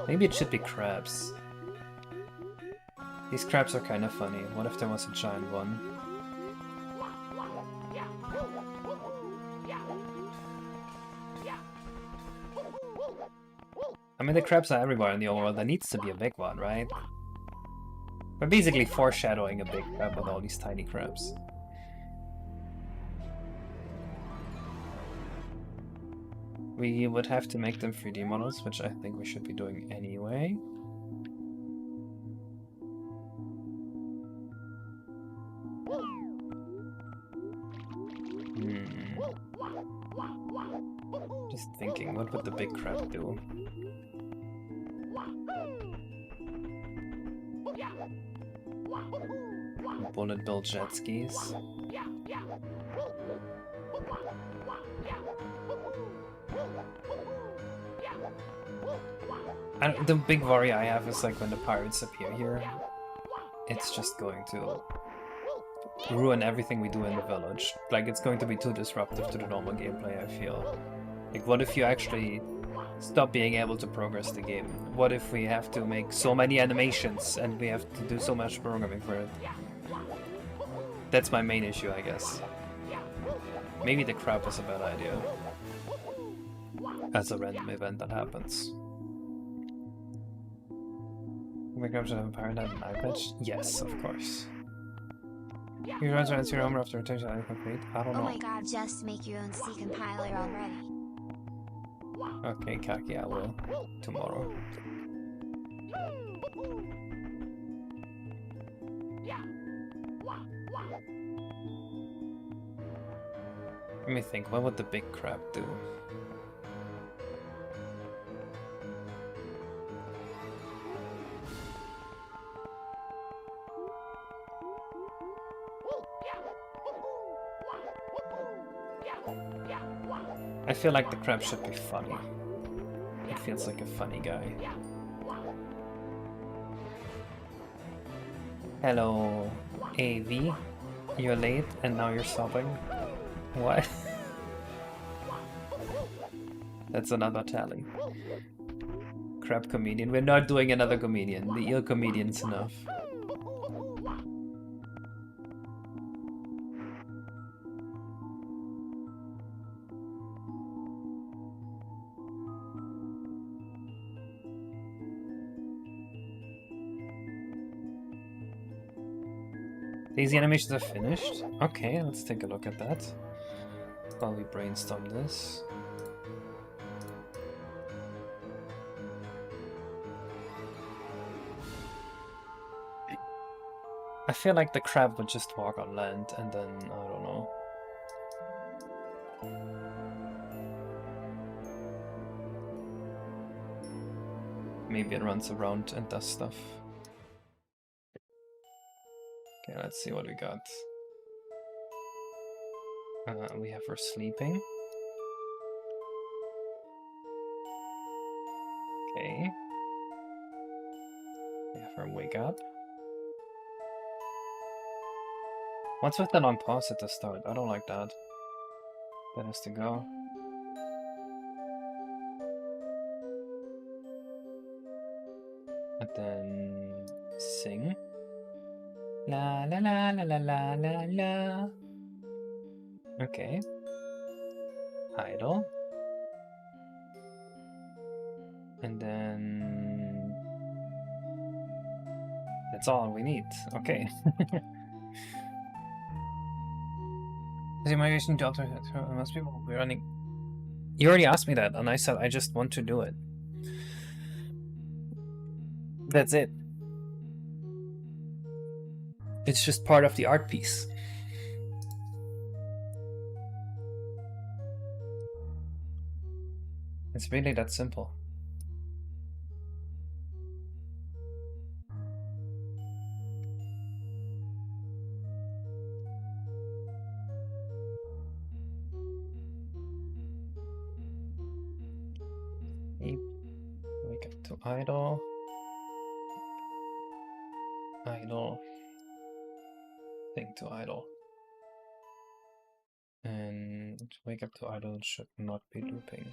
Speaker 1: Maybe it should be crabs. These crabs are kind of funny. What if there was a giant one? I mean, the crabs are everywhere in the overworld. There needs to be a big one, right? We're basically foreshadowing a big crab with all these tiny crabs. We would have to make them 3D models, which I think we should be doing anyway. Just thinking, what would the big crab do? Bullet bill jet skis. And the big worry I have is like when the pirates appear here, it's just going to ruin everything we do in the village. Like it's going to be too disruptive to the normal gameplay, I feel. Like, what if you actually stop being able to progress the game? What if we have to make so many animations and we have to do so much programming for it? That's my main issue, I guess. Maybe the crab was a bad idea. As a random event that happens. We grab to have a parent and an iPad? Yes, of course. You guys are your home after attention I complete? I don't know.
Speaker 2: Oh my god, just make your own C compiler already.
Speaker 1: Okay, Kaki, I will. Tomorrow. Let me think, what would the big crab do? I feel like the crab should be funny. It feels like a funny guy. Hello, AV. You're late and now you're sobbing. What? That's another tally. Crab comedian. We're not doing another comedian. The eel comedian's enough. These animations are finished? Okay, let's take a look at that while we brainstorm this. I feel like the crab would just walk on land and then, I don't know. Maybe it runs around and does stuff. Okay, let's see what we got. We have her sleeping. Okay. We have her wake up. What's with that on pause at the start? I don't like that. That has to go. And then sing. La la la la la la la la. Okay. Idle. And then that's all we need. Okay. The migration to optimize most people will be running. You already asked me that, and I said I just want to do it. That's it. It's just part of the art piece. It's really that simple. Wake up to idle. Idle. Think to idle. And wake up to idle should not be looping.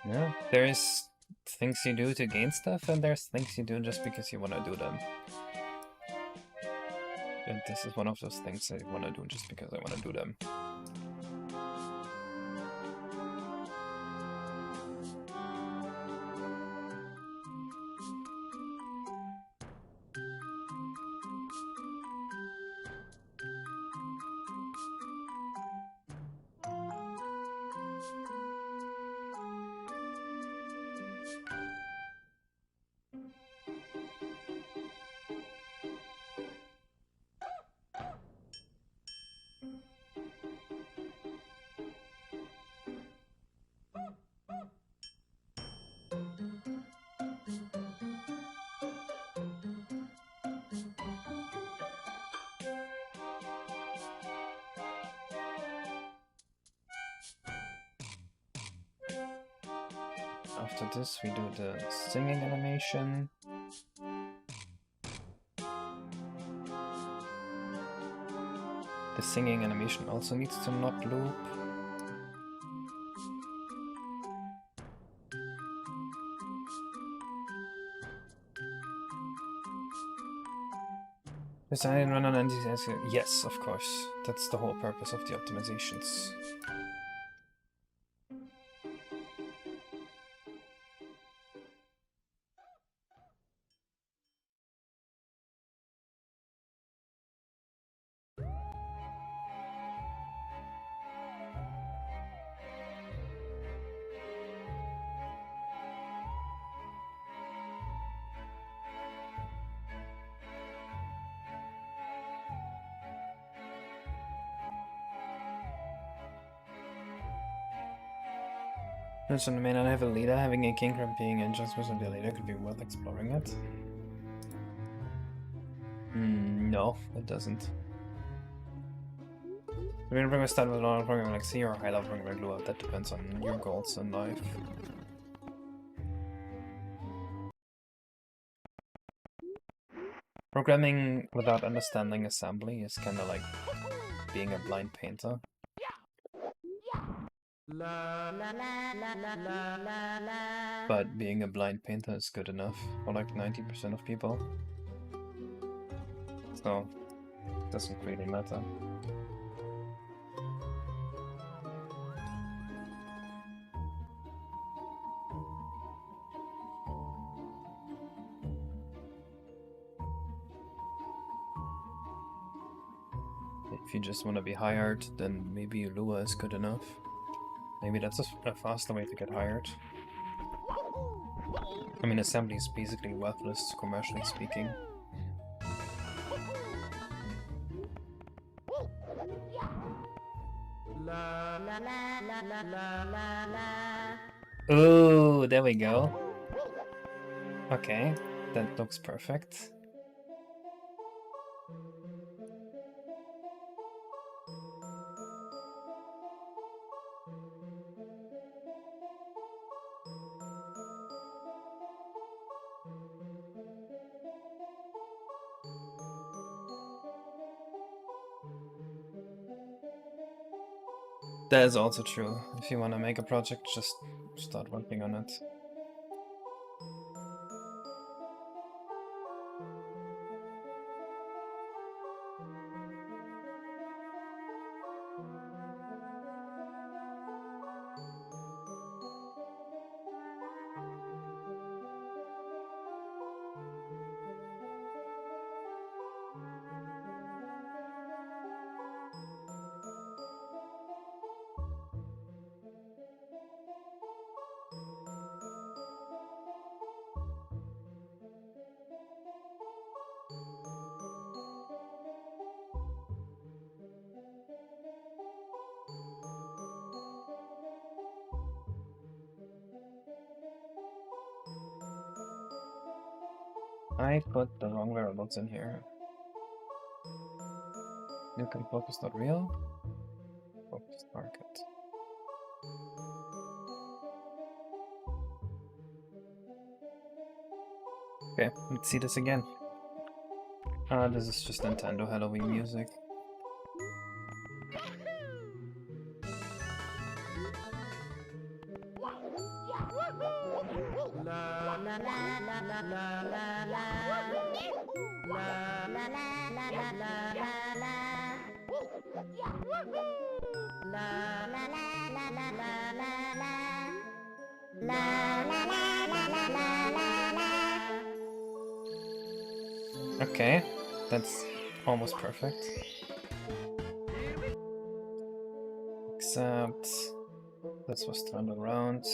Speaker 1: Yeah, there's things you do to gain stuff, and there's things you do just because you want to do them. And this is one of those things I want to do just because I want to do them. After this, we do the singing animation. The singing animation also needs to not loop. Design and run on NDS. Yes, of course. That's the whole purpose of the optimizations. So may not have a leader, having a king from being in just with the leader could be worth exploring it. No, it doesn't. We're gonna bring a start with a low level programming like C or a high level programming like Lua. That depends on your goals in life. Programming without understanding assembly is kinda like being a blind painter. But being a blind painter is good enough for like 90% of people. So, it doesn't really matter. If you just want to be hired, then maybe Lua is good enough. Maybe that's a faster way to get hired. I mean, assembly is basically worthless, commercially speaking. Oh, there we go. Okay, that looks perfect. That is also true. If you want to make a project, just start working on it. I put the wrong variables in here. You can focus not real. Focus target. Okay, let's see this again. This is just Nintendo Halloween music. Okay, that's almost perfect. Except this was turned around.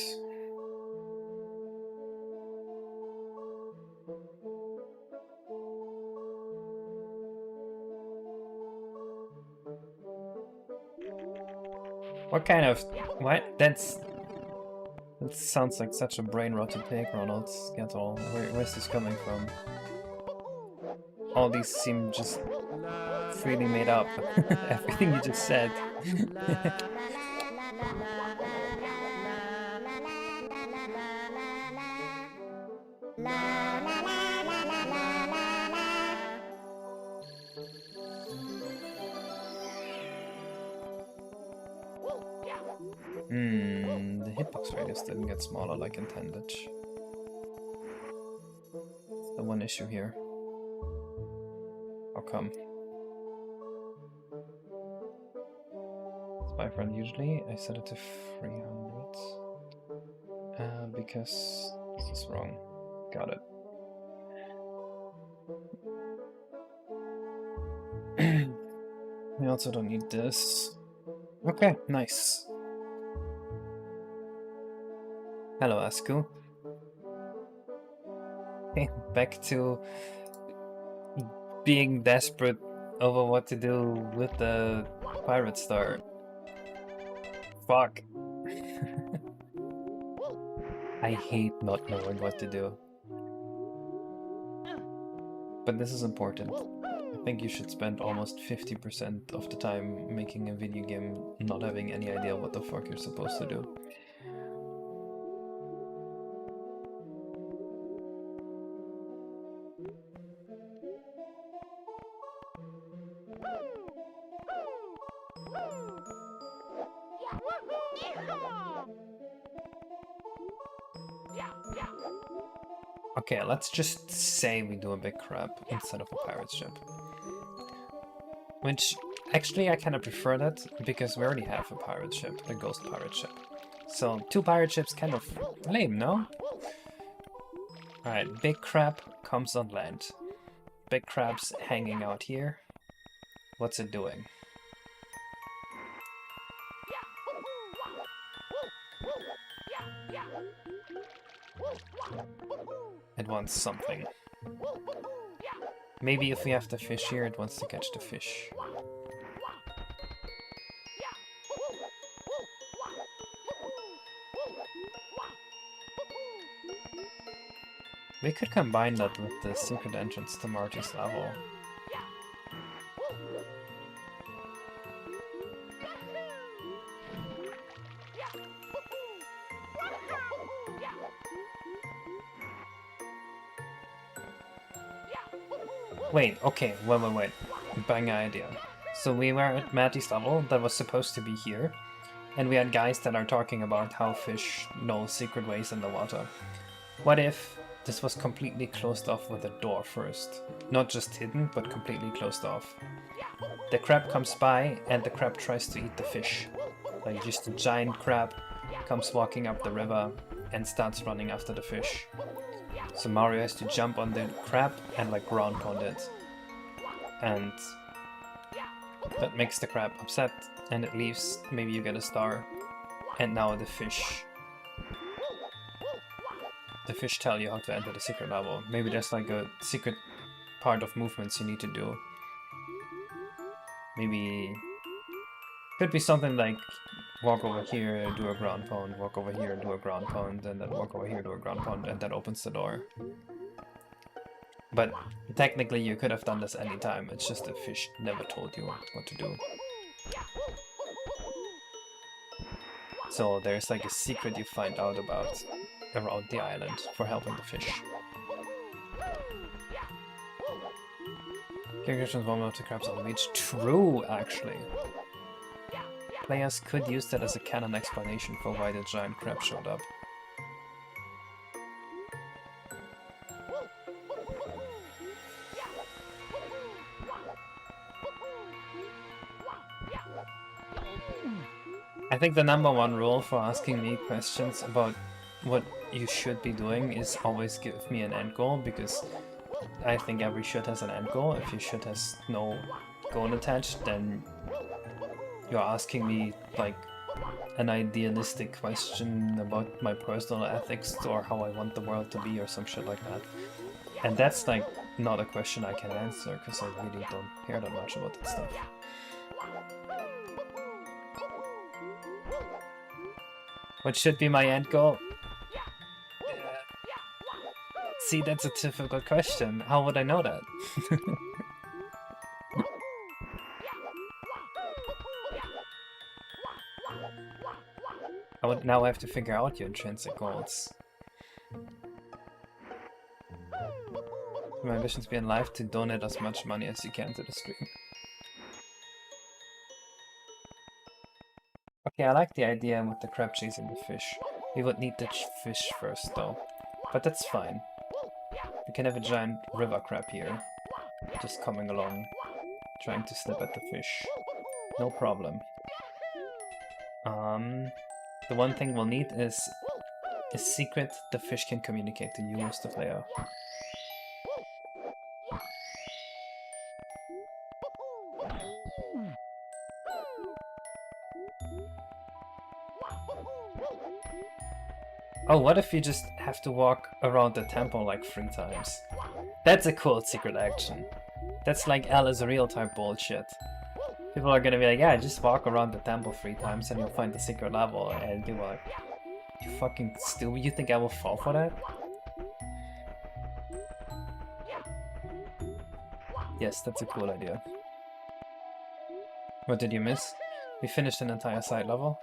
Speaker 1: What kind of... what? That sounds like such a brain-rotted take, Ronald. Get all... where's this coming from? All these seem just freely made up. Everything you just said. The hitbox radius didn't get smaller like intended. The one issue here. How come? It's 500 usually. I set it to 300. Because this is wrong. Got it. We also don't need this. Okay, nice. Hello, Asku. Okay, back to being desperate over what to do with the pirate star. Fuck. I hate not knowing what to do. But this is important. I think you should spend almost 50% of the time making a video game not having any idea what the fuck you're supposed to do. Okay, let's just say we do a big crab instead of a pirate ship. Which, actually I kinda prefer that, because we already have a pirate ship, a ghost pirate ship. So, 2 pirate ships kind of lame, no? Alright, big crab comes on land. Big crab's hanging out here. What's it doing? It wants something. Maybe if we have the fish here, it wants to catch the fish. We could combine that with the secret entrance to Marty's level. Wait, okay, wait. Bang idea. So we were at Matty's level that was supposed to be here, and we had guys that are talking about how fish know secret ways in the water. What if this was completely closed off with a door first? Not just hidden, but completely closed off. The crab comes by, and the crab tries to eat the fish. Like just a giant crab comes walking up the river and starts running after the fish. So Mario has to jump on the crab and like ground pound it. And that makes the crab upset and it leaves. Maybe you get a star. And now the fish tell you how to enter the secret level. Maybe there's like a secret part of movements you need to do. Maybe could be something like walk over here, do a ground pound, walk over here, do a ground pound, and then walk over here, do a ground pound, and that opens the door. But technically you could have done this anytime, it's just the fish never told you what to do. So there's like a secret you find out about around the island for helping the fish. Characters transform up to crabs on the beach. True, actually. Players could use that as a canon explanation for why the giant crab showed up. I think the #1 rule for asking me questions about what you should be doing is always give me an end goal, because I think every should has an end goal. If your should has no goal attached, then you're asking me like an idealistic question about my personal ethics or how I want the world to be or some shit like that. And that's like not a question I can answer because I really don't care that much about that stuff. What should be my end goal? See, that's a difficult question. How would I know that? I would now have to figure out your intrinsic goals. My ambition to be in life to donate as much money as you can to the stream. Okay, I like the idea with the crab chasing the fish. We would need the fish first though, but that's fine. We can have a giant river crab here, just coming along, trying to snip at the fish. No problem. The one thing we'll need is a secret the fish can communicate to you as the player. Oh, what if you just have to walk around the temple like 3 times? That's a cool secret action. That's like Alice Real type bullshit. People are gonna be like, yeah, just walk around the temple 3 times and you'll find the secret level, and you're like, you fucking stupid, you think I will fall for that? Yes, that's a cool idea. What did you miss? We finished an entire side level.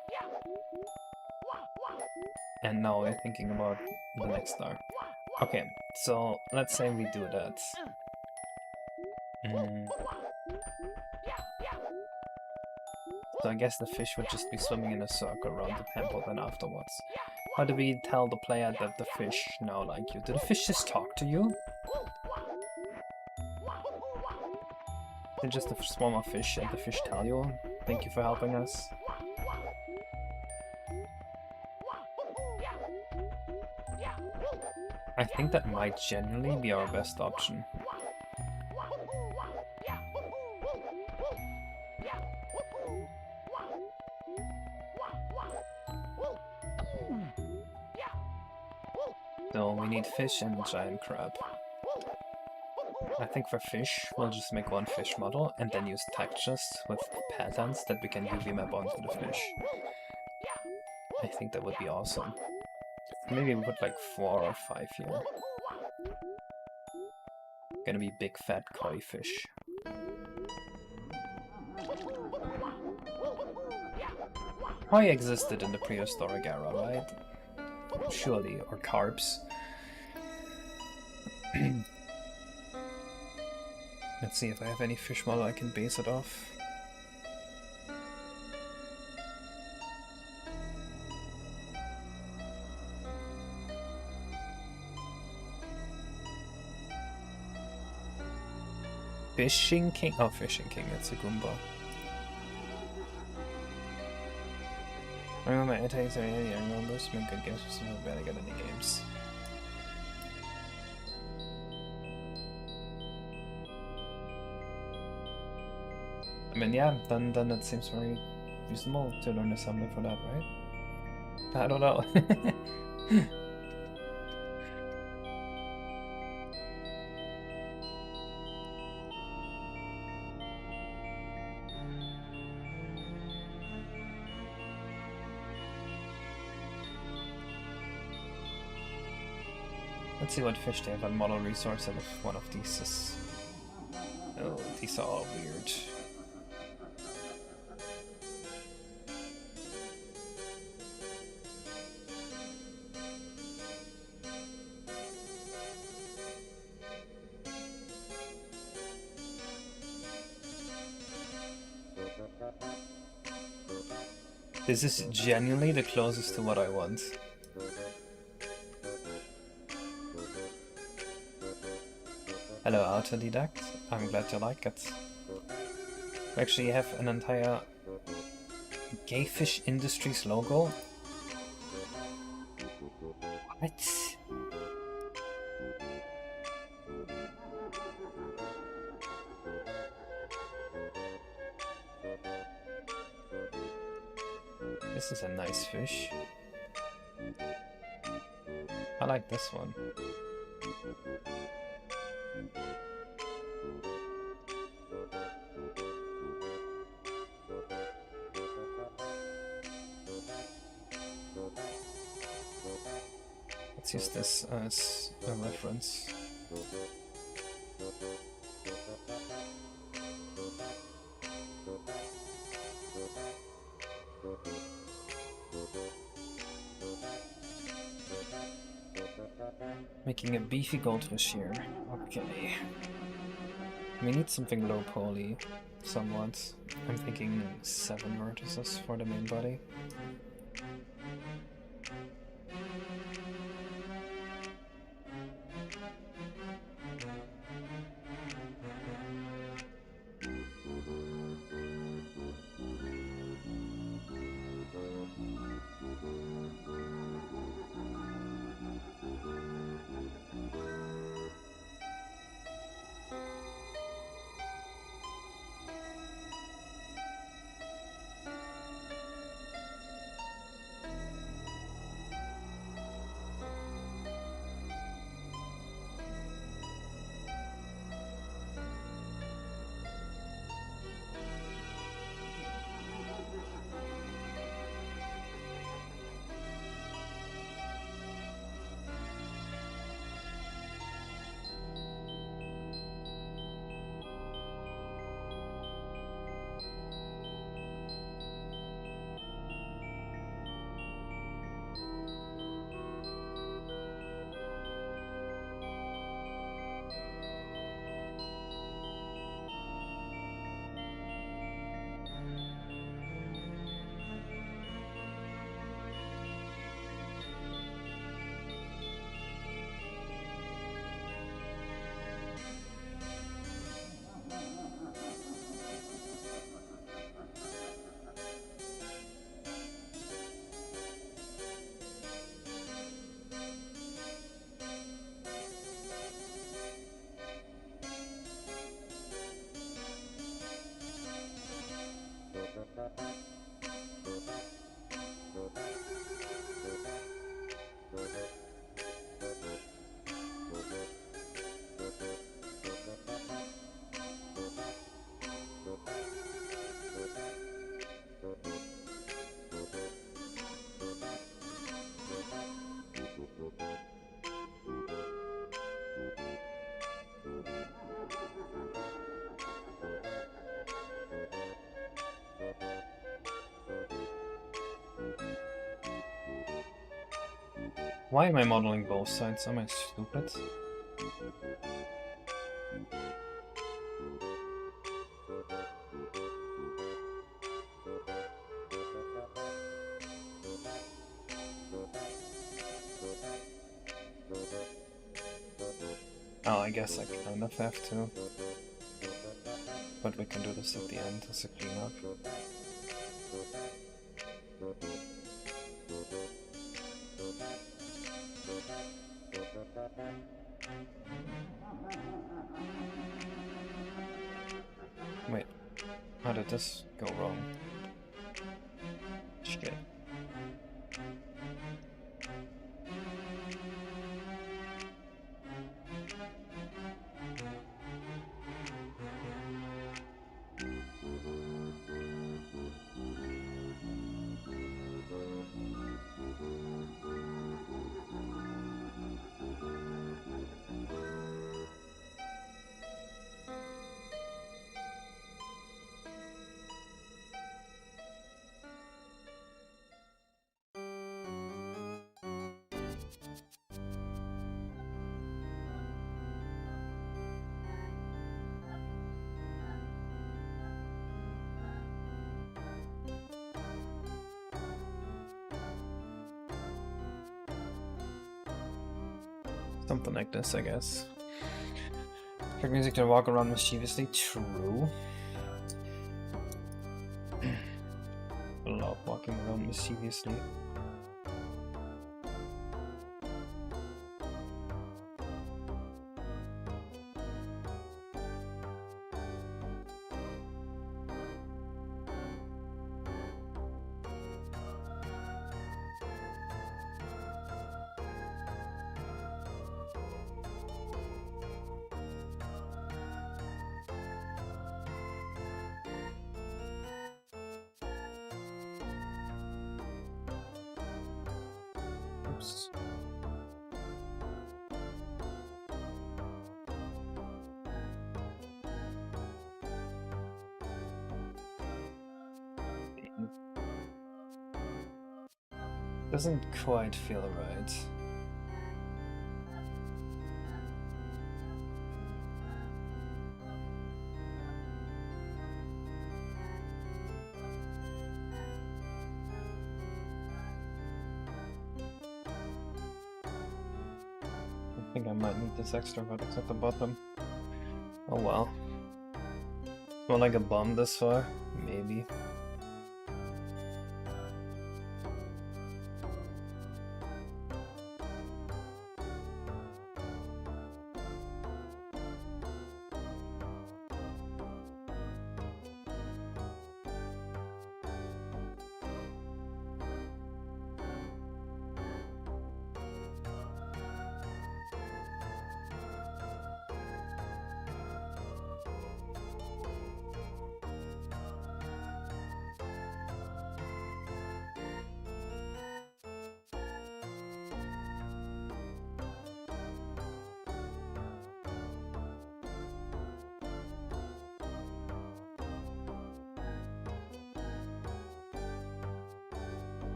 Speaker 1: And now we're thinking about the next star. Okay, so let's say we do that. So I guess the fish would just be swimming in a circle around the temple then afterwards. How do we tell the player that the fish now like you? Do the fish just talk to you? They're just a swarm of fish and the fish tell you, thank you for helping us. I think that might genuinely be our best option. So we need fish and a giant crab. I think for fish, we'll just make one fish model and then use textures with patterns that we can UV map onto the fish. I think that would be awesome. Maybe we put like 4 or 5 here. Gonna be big fat koi fish. Koi existed in the prehistoric era, right? Surely, or carps. Let's see if I have any fish model I can base it off. Fishing King? Oh, Fishing King, that's a Goomba. I remember my attacks are heavy, I remember make good games for some barely got any games. I mean, yeah, then it seems very reasonable to learn assembly for that, right? I don't know. Let's see what fish they have on model resource and if one of these is... Oh, these are all weird. This is genuinely the closest to what I want. Hello, Autodidact. I'm glad you like it. We actually have an entire Gay Fish Industries logo. What? This is a nice fish. I like this one. Let's use this as a reference. Making a beefy goldfish here. Okay. We need something low poly, somewhat. I'm thinking 7 vertices for the main body. Why am I modeling both sides? Am I stupid? Oh, I guess I kind of have to. But we can do this at the end as a cleanup. Wait, how did this go wrong? Shit. Something like this, I guess. Click music to walk around mischievously. True. I love walking around mischievously. Oops. Doesn't quite feel right. think I might need this extra vertex at the bottom. Oh well. More like a bomb this far? Maybe.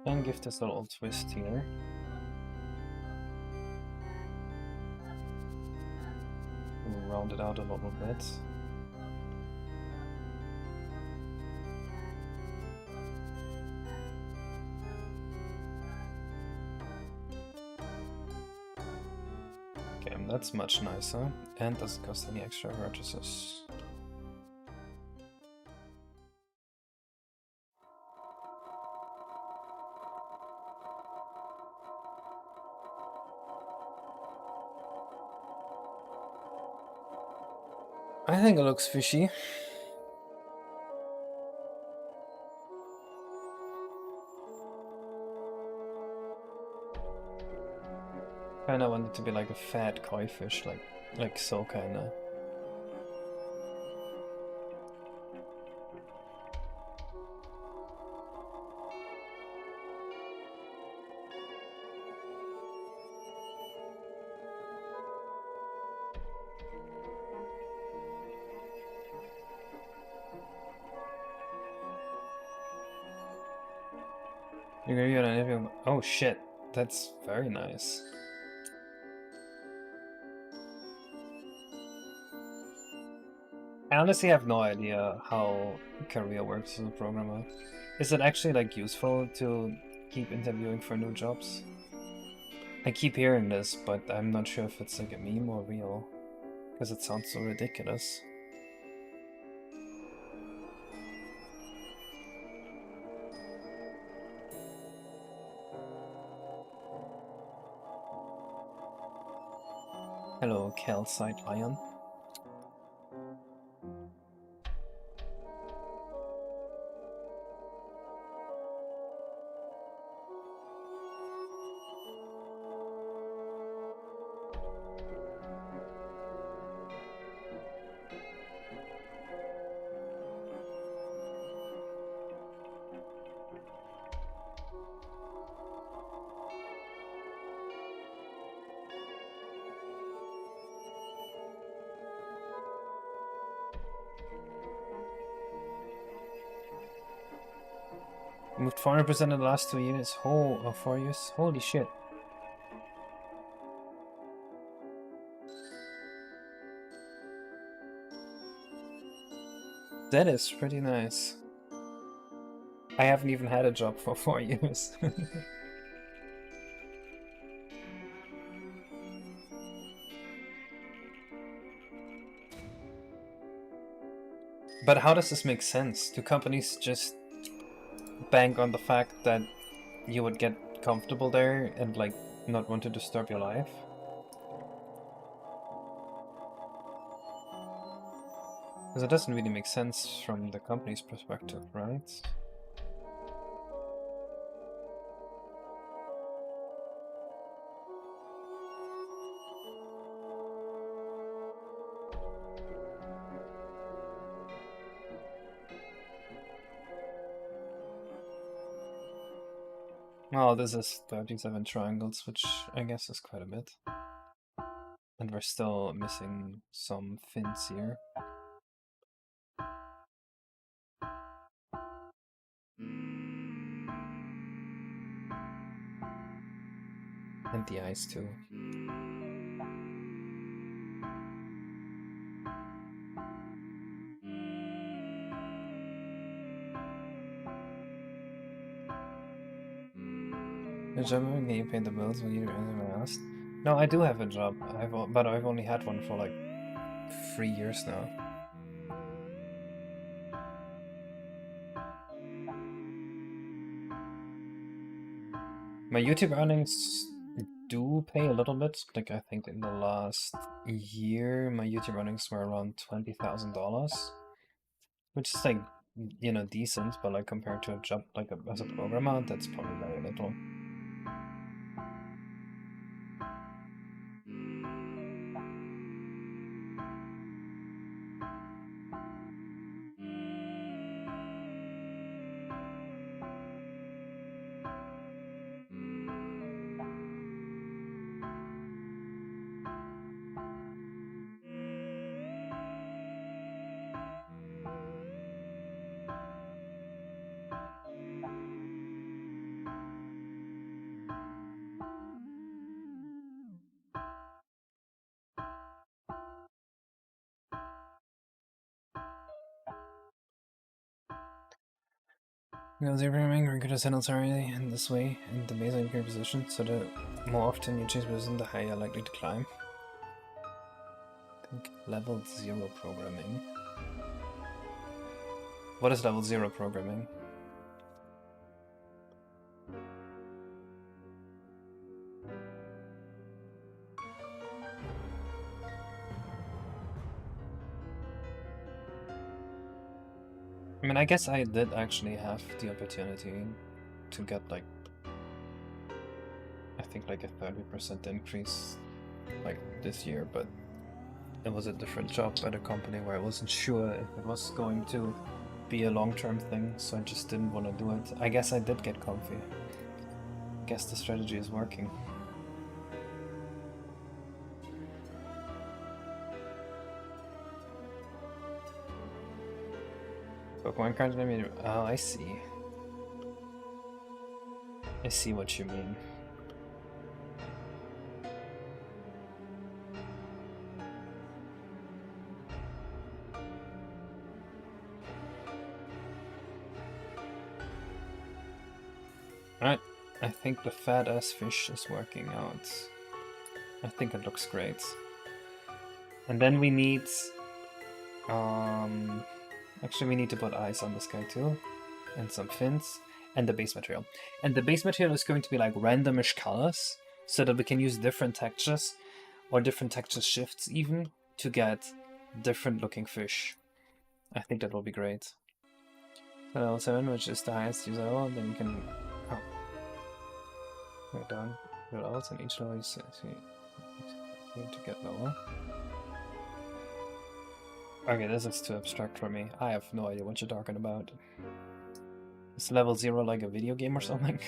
Speaker 1: And give this a little twist here. We'll round it out a little bit. Okay, that's much nicer, and doesn't cost any extra vertices. I think it looks fishy. Kinda want it to be like a fat koi fish, like so kinda. Oh shit, that's very nice. I honestly have no idea how career works as a programmer. Is it actually like useful to keep interviewing for new jobs? I keep hearing this, but I'm not sure if it's like a meme or real, because it sounds so ridiculous. Hello, Calcite Lion. Moved 400% in the last 2 years. 4 years? Holy shit. That is pretty nice. I haven't even had a job for 4 years. But how does this make sense? Do companies just bank on the fact that you would get comfortable there and like not want to disturb your life? Because it doesn't really make sense from the company's perspective, right? Oh, this is 37 triangles, which I guess is quite a bit. And we're still missing some fins here. And the eyes too. The job, can you pay the bills when you asked? No, I do have a job. But I've only had one for like 3 years now. My YouTube earnings do pay a little bit. Like I think in the last year, my YouTube earnings were around $20,000, which is like, you know, decent, but like compared to a job like as a programmer, that's probably very little. You know, the programming or could settle sorry in this way in the base of your position, so the more often you change position, the higher you're likely to climb. I think level 0 programming. What is level 0 programming? I mean, I guess I did actually have the opportunity to get like, I think like a 30% increase like this year, but it was a different job at a company where I wasn't sure if it was going to be a long-term thing, so I just didn't want to do it. I guess I did get comfy. I guess the strategy is working. Pokemon cards maybe. Oh, I see. I see what you mean. Alright, I think the fat ass fish is working out. I think it looks great. And then we need actually we need to put eyes on this guy too. And some fins. And the base material. And the base material is going to be like randomish colors, so that we can use different textures, or different texture shifts even, to get different looking fish. I think that will be great. So level 7, which is the highest user level, then you can go down your levels, and each level you see to get lower. Okay, this is too abstract for me. I have no idea what you're talking about. Is level 0 like a video game or something?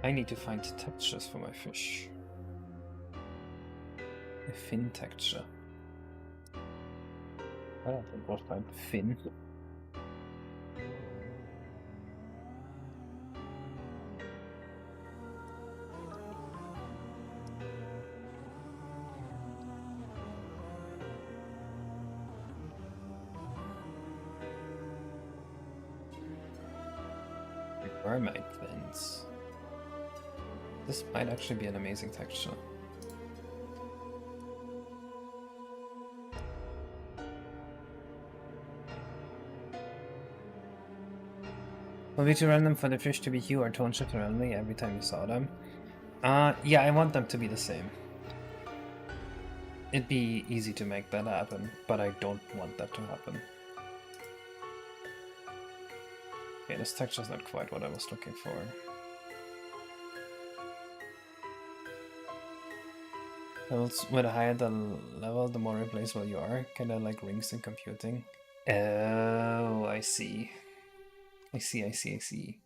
Speaker 1: I need to find textures for my fish. A fin texture. I don't think we'll find fin. Mermaid fins. This might actually be an amazing texture. Will be too random for the fish to be hue or tone shift randomly every time you saw them? Yeah, I want them to be the same. It'd be easy to make that happen, but I don't want that to happen. Okay, this texture's not quite what I was looking for. Levels, with a higher the level, the more replaceable you are. Kinda like rings in computing. Oh, I see. I see.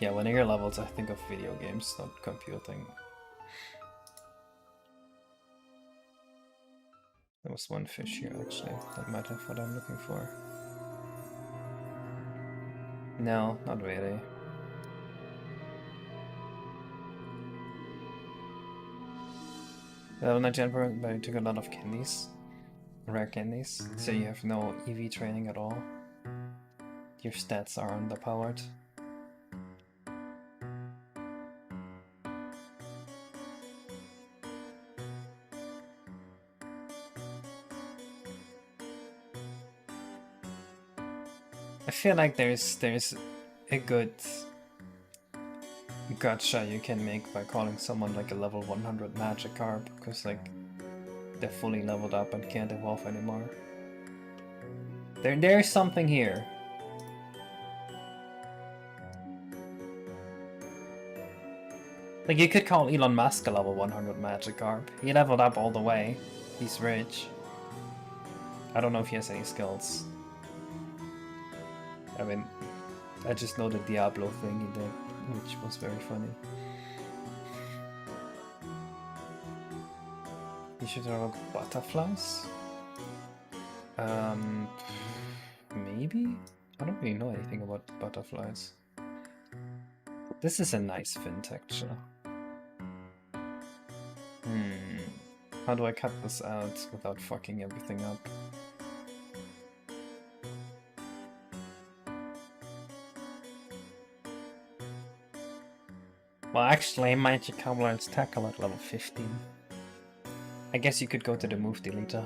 Speaker 1: Yeah, when I hear levels, I think of video games, not computing. There was one fish here, actually. That might have what I'm looking for. No, not really. Level 99, but you took a lot of candies. Rare candies. So you have no EV training at all. Your stats are underpowered. I feel like there's a good gotcha you can make by calling someone like a level 100 Magikarp, because like they're fully leveled up and can't evolve anymore. There's something here. Like you could call Elon Musk a level 100 Magikarp. He leveled up all the way. He's rich. I don't know if he has any skills. I mean, I just know the Diablo thing he did, which was very funny. You should have butterflies? Maybe? I don't really know anything about butterflies. This is a nice fin texture. How do I cut this out without fucking everything up? Well, actually, Magikarp learns tackle at level 15. I guess you could go to the move deleter.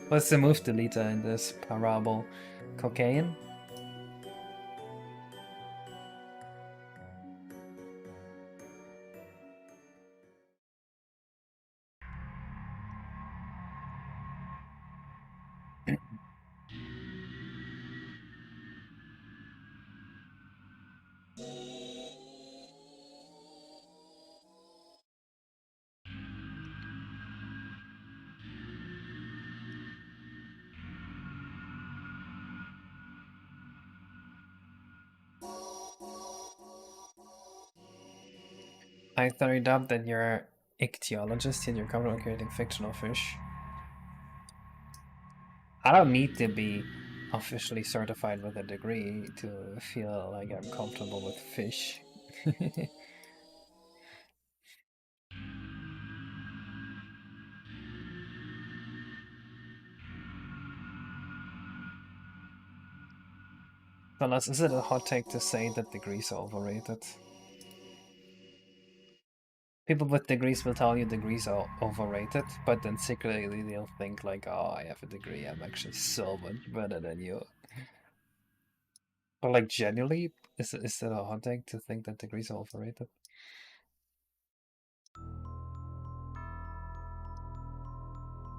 Speaker 1: What's the move deleter in this parable? Cocaine? I thought up that you're an ichthyologist and you're comfortable creating fictional fish. I don't need to be officially certified with a degree to feel like I'm comfortable with fish. Fellas, is it a hot take to say that degrees are overrated? People with degrees will tell you degrees are overrated, but then secretly they'll think like, oh, I have a degree, I'm actually so much better than you. But like, genuinely, is it a hot take to think that degrees are overrated?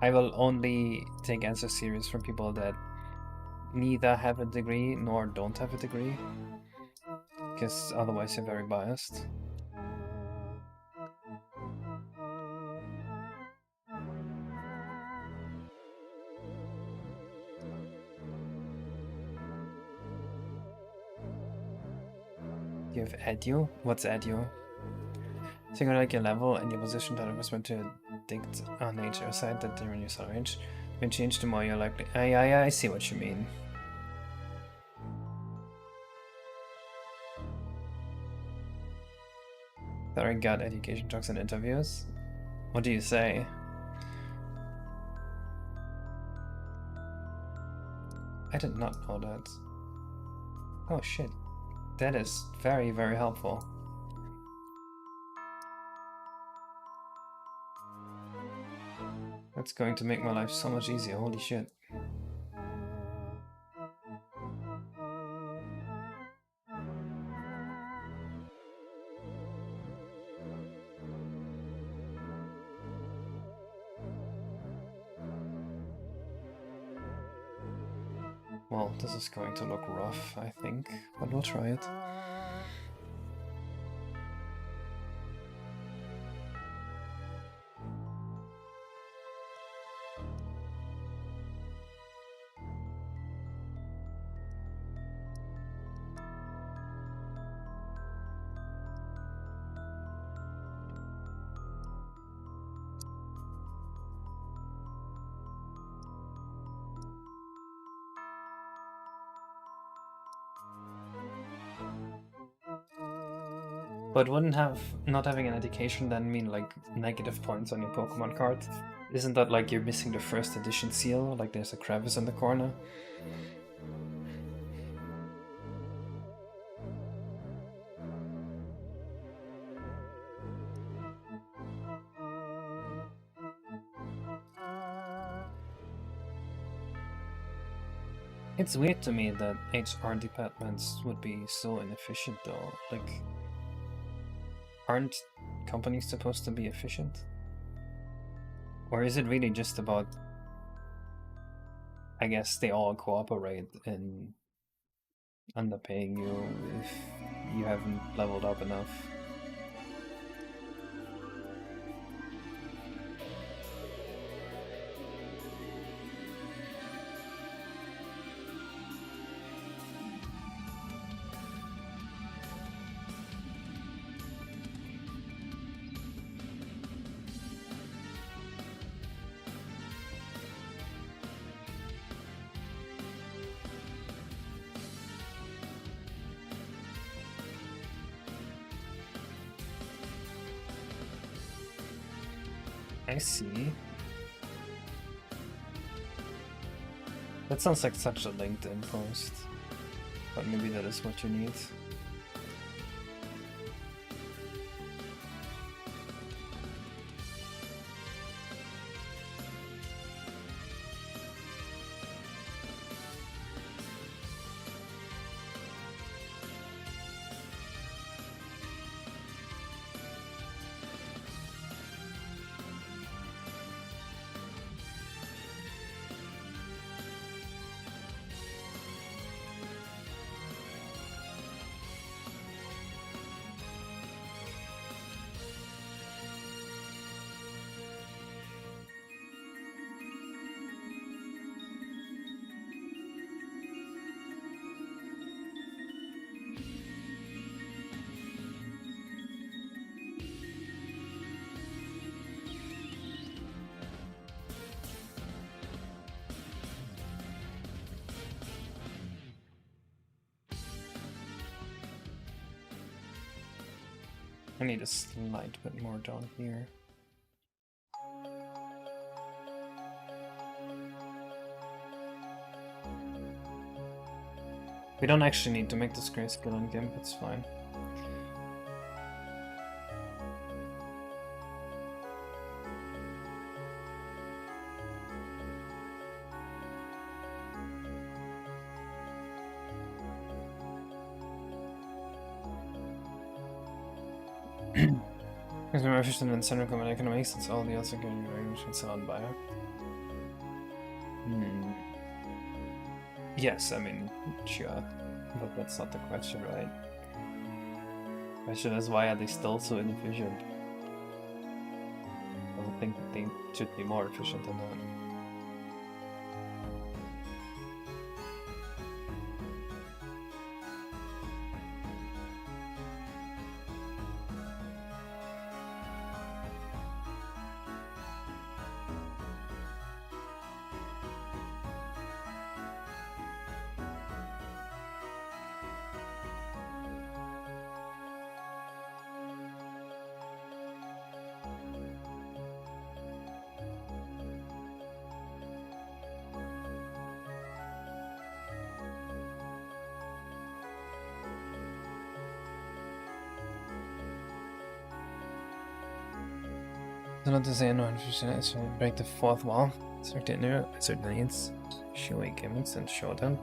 Speaker 1: I will only take answers serious from people that neither have a degree nor don't have a degree, because otherwise you're very biased. You have edu? What's edu? So you're like your level and your position that was meant to dict on nature side that during your solar range. When change, the more you're likely. I see what you mean. Sorry, got education talks and interviews. What do you say? I did not know that. Oh shit. That is very, very helpful. That's going to make my life so much easier, holy shit. Well, this is going to look rough, I think, but we'll try it. But wouldn't not having an education then mean like negative points on your Pokemon card? Isn't that like you're missing the first edition seal? Like there's a crevice in the corner? It's weird to me that HR departments would be so inefficient though. Like, aren't companies supposed to be efficient? Or is it really just about, I guess they all cooperate in underpaying you if you haven't leveled up enough? I see. That sounds like such a LinkedIn post, but maybe that is what you need. I need a slight bit more down here. We don't actually need to make this grayscale on GIMP, it's fine. Because we're more efficient than Central Command Economics, since all the others are getting range and so on by. Yes, I mean, sure. But that's not the question, right? The question is, why are they still so inefficient? I would think that they should be more efficient than that. So not to say no efficient, so break the fourth wall. Certain needs. Show a gimmicks and show them.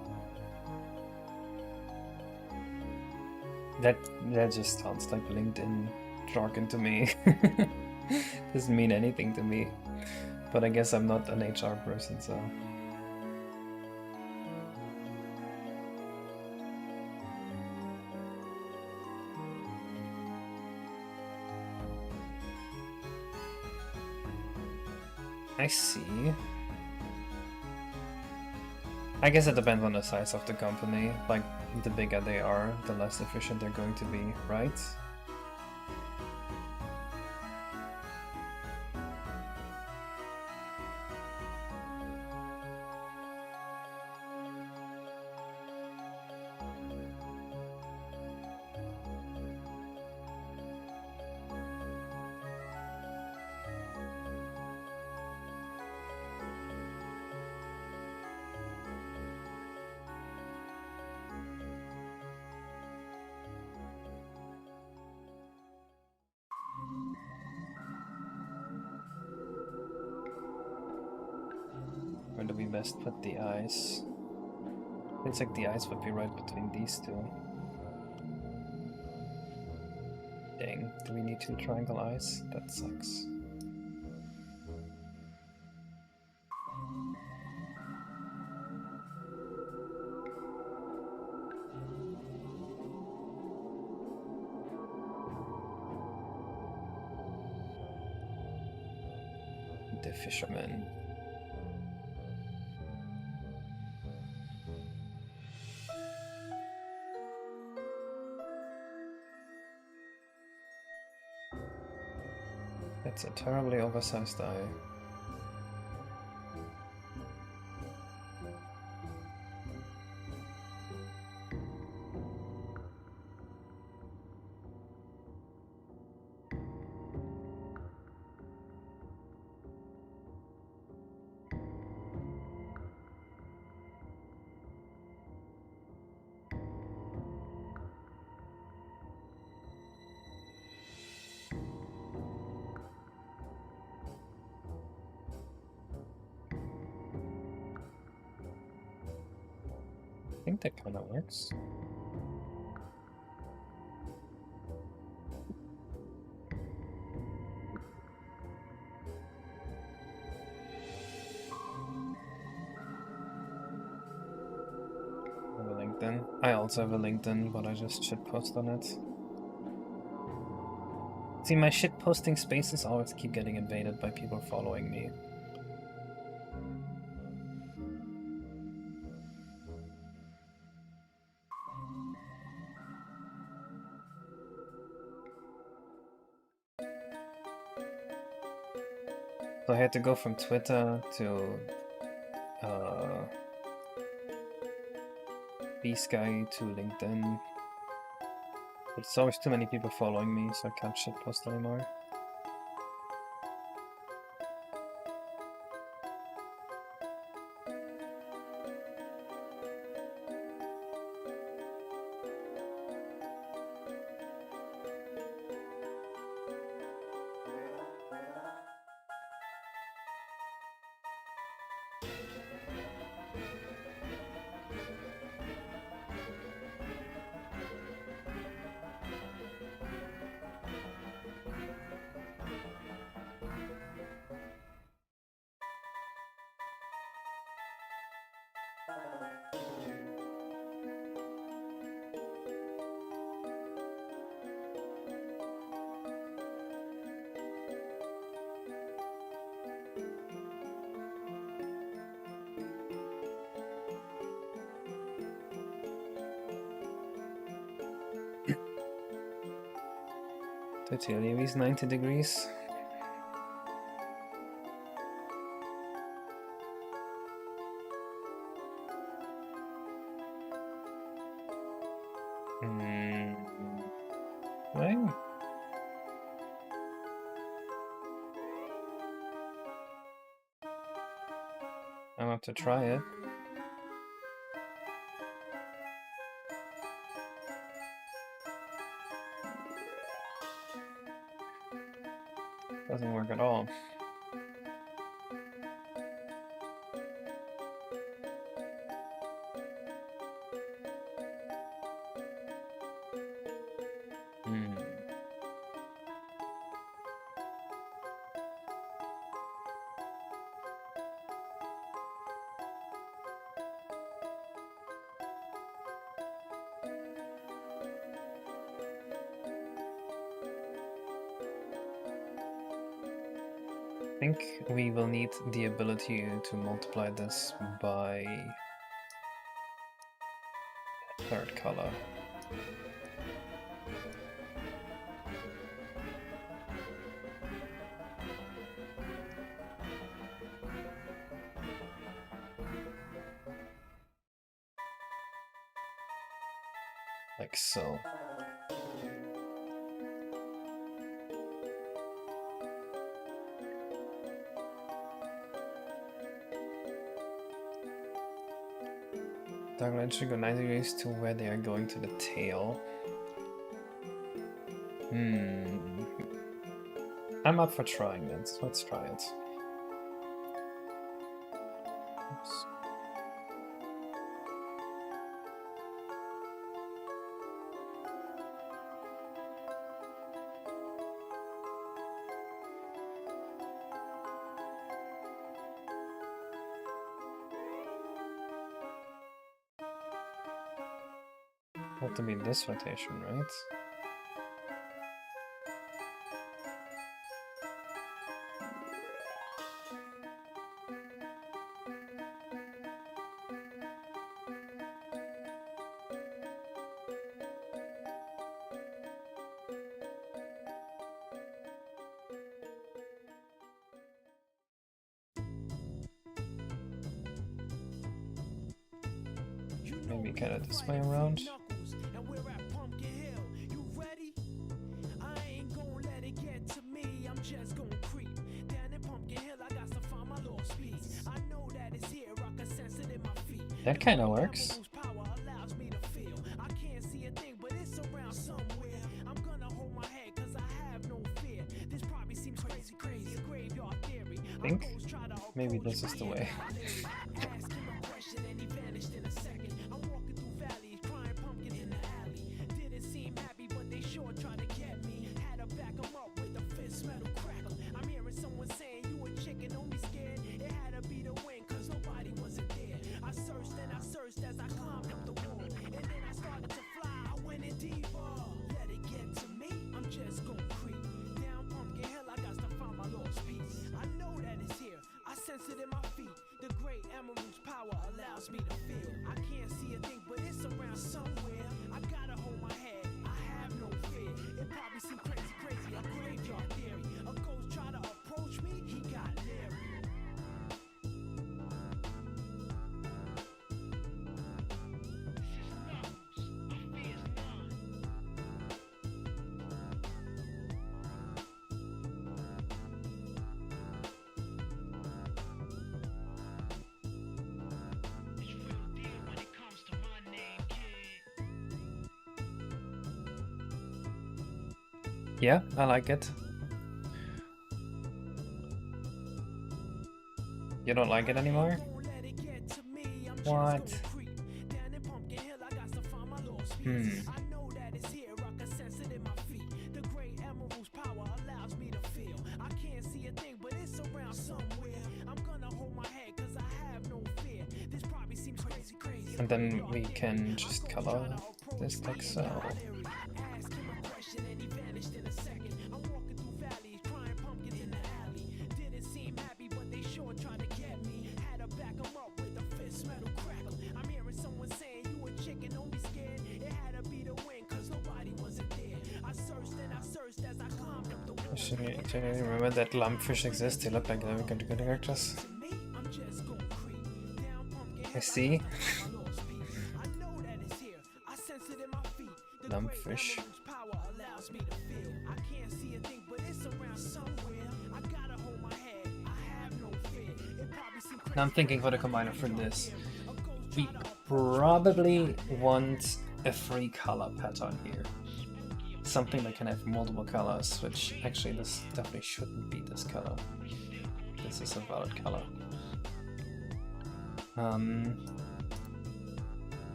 Speaker 1: That just sounds like LinkedIn jargon to me. Doesn't mean anything to me. But I guess I'm not an HR person, so. I see. I guess it depends on the size of the company. Like, the bigger they are, the less efficient they're going to be, right? Where do we best put the eyes? Feels like the eyes would be right between these two. Dang, do we need 2 triangle eyes? That sucks. The fisherman. That's a terribly oversized eye. I think that kind of works. I have a LinkedIn. I also have a LinkedIn, but I just shitpost on it. See, my shitposting spaces always keep getting invaded by people following me. So I had to go from Twitter to B-Sky to LinkedIn. But it's always too many people following me, so I can't shitpost anymore. Totally, is 90 degrees. Right? I'm up to try it. Doesn't work at all. I think we will need the ability to multiply this by a third color. Like so. Dark line should go 90 degrees to where they are going to the tail. I'm up for trying it. Let's try it. Have to be this rotation, right? Maybe kind of this way around. That kind of works. I think maybe this is the way. Yeah, I like it. You don't like it anymore? What? And then we can just color this like so. Should I remember that lumpfish exists? They look like good characters. I see. Lumpfish. Now I'm thinking for the combiner for this. We probably want a 3-color pattern here. Something that can have multiple colors, which actually this definitely shouldn't be this color. This is a valid color.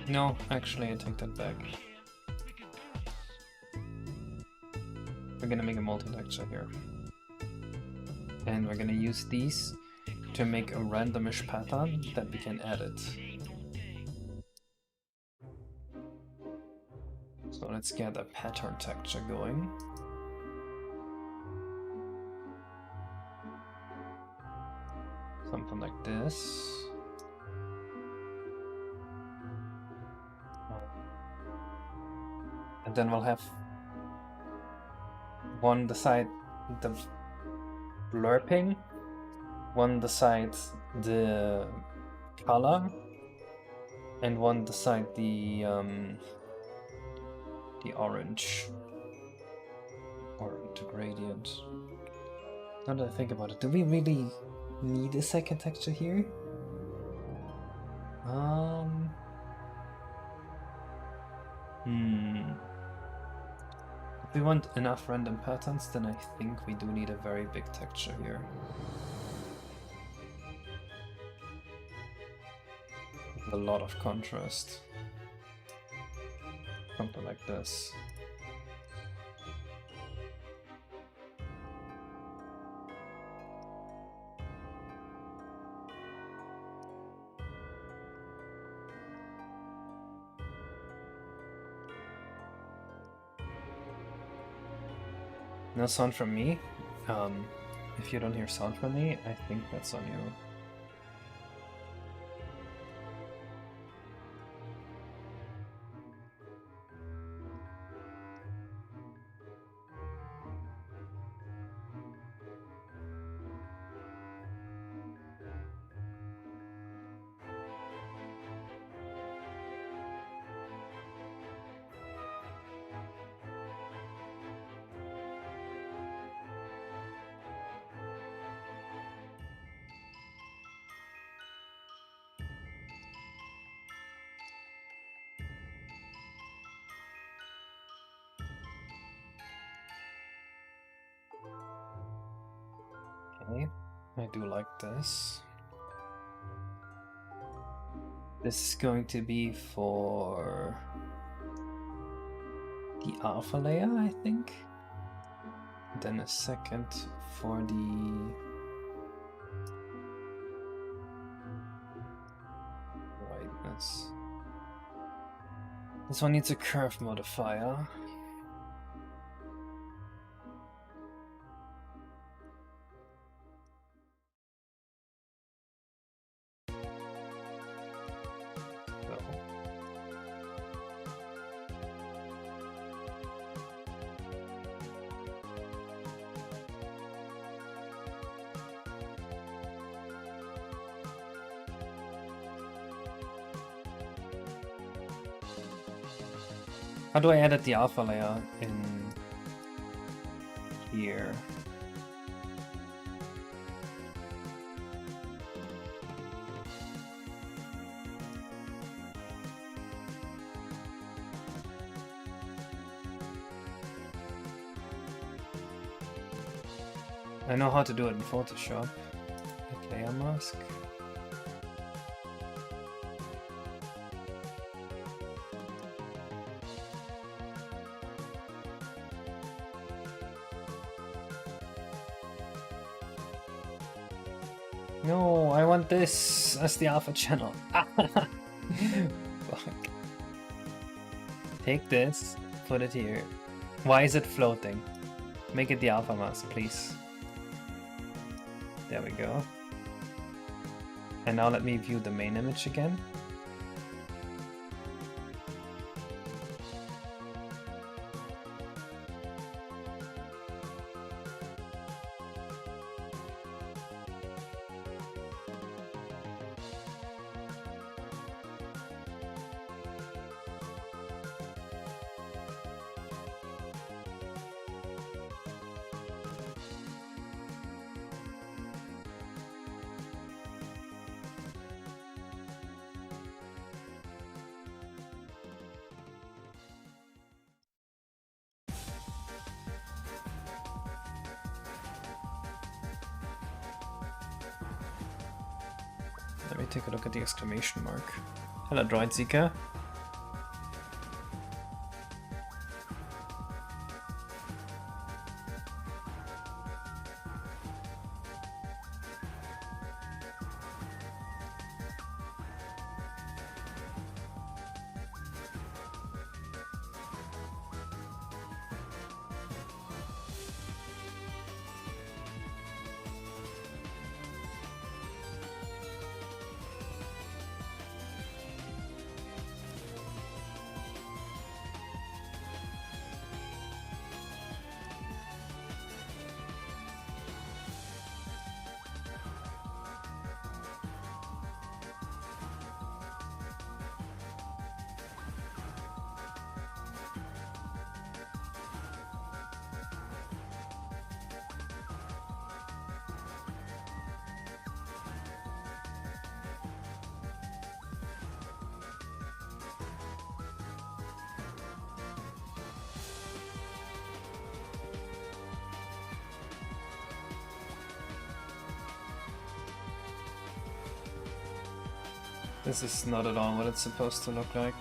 Speaker 1: No, actually I take that back. We're gonna make a multi-texture here. And we're gonna use these to make a randomish pattern that we can edit. So let's get a pattern texture going. Something like this. And then we'll have one decide the blurping, one decides the color, and one decide the orange or the gradient. Now that I think about it, do we really need a second texture here? If we want enough random patterns, then I think we do need a very big texture here. With a lot of contrast. Something like this. No sound from me. If you don't hear sound from me, I think that's on you. Okay, I do like this. This is going to be for the alpha layer, I think. Then a second for the whiteness. This one needs a curve modifier. How do I edit the alpha layer in here? I know how to do it in Photoshop. Hit layer mask. No, I want this as the alpha channel. Fuck. Take this, put it here. Why is it floating? Make it the alpha mask, please. There we go. And now let me view the main image again. Let me take a look at the exclamation mark. Hello, Droid Seeker. This is not at all what it's supposed to look like.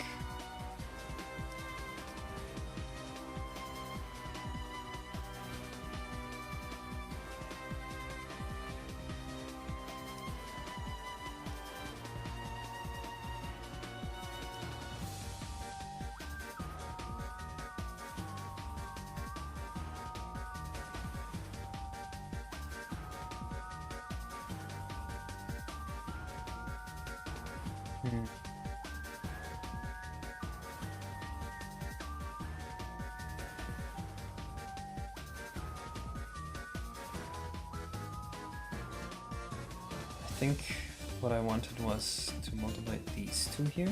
Speaker 1: I think what I wanted was to multiply these two here.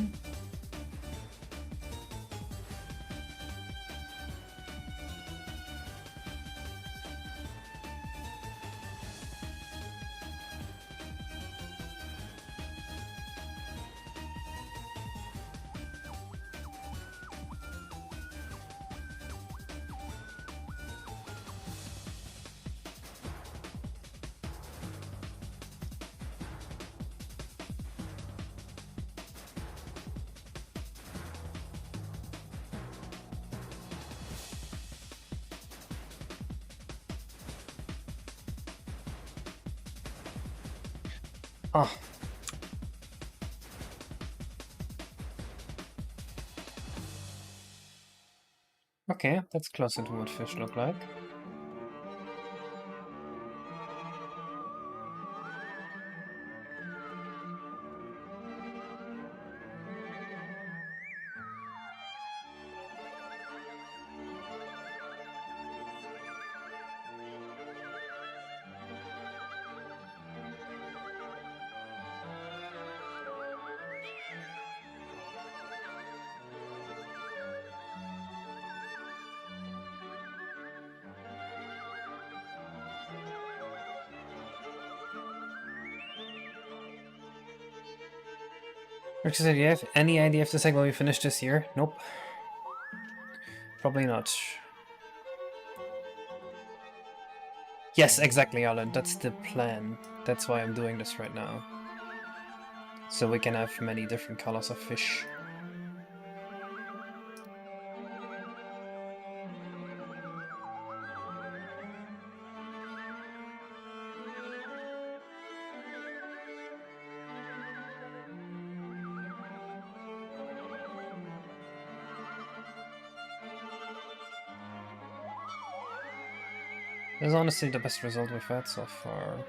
Speaker 1: Ah. Okay, that's closer to what fish look like. Richard said, do you have any idea if the segment will be finished this year? Nope. Probably not. Yes, exactly, Alan. That's the plan. That's why I'm doing this right now. So we can have many different colors of fish. This is honestly the best result we've had so far.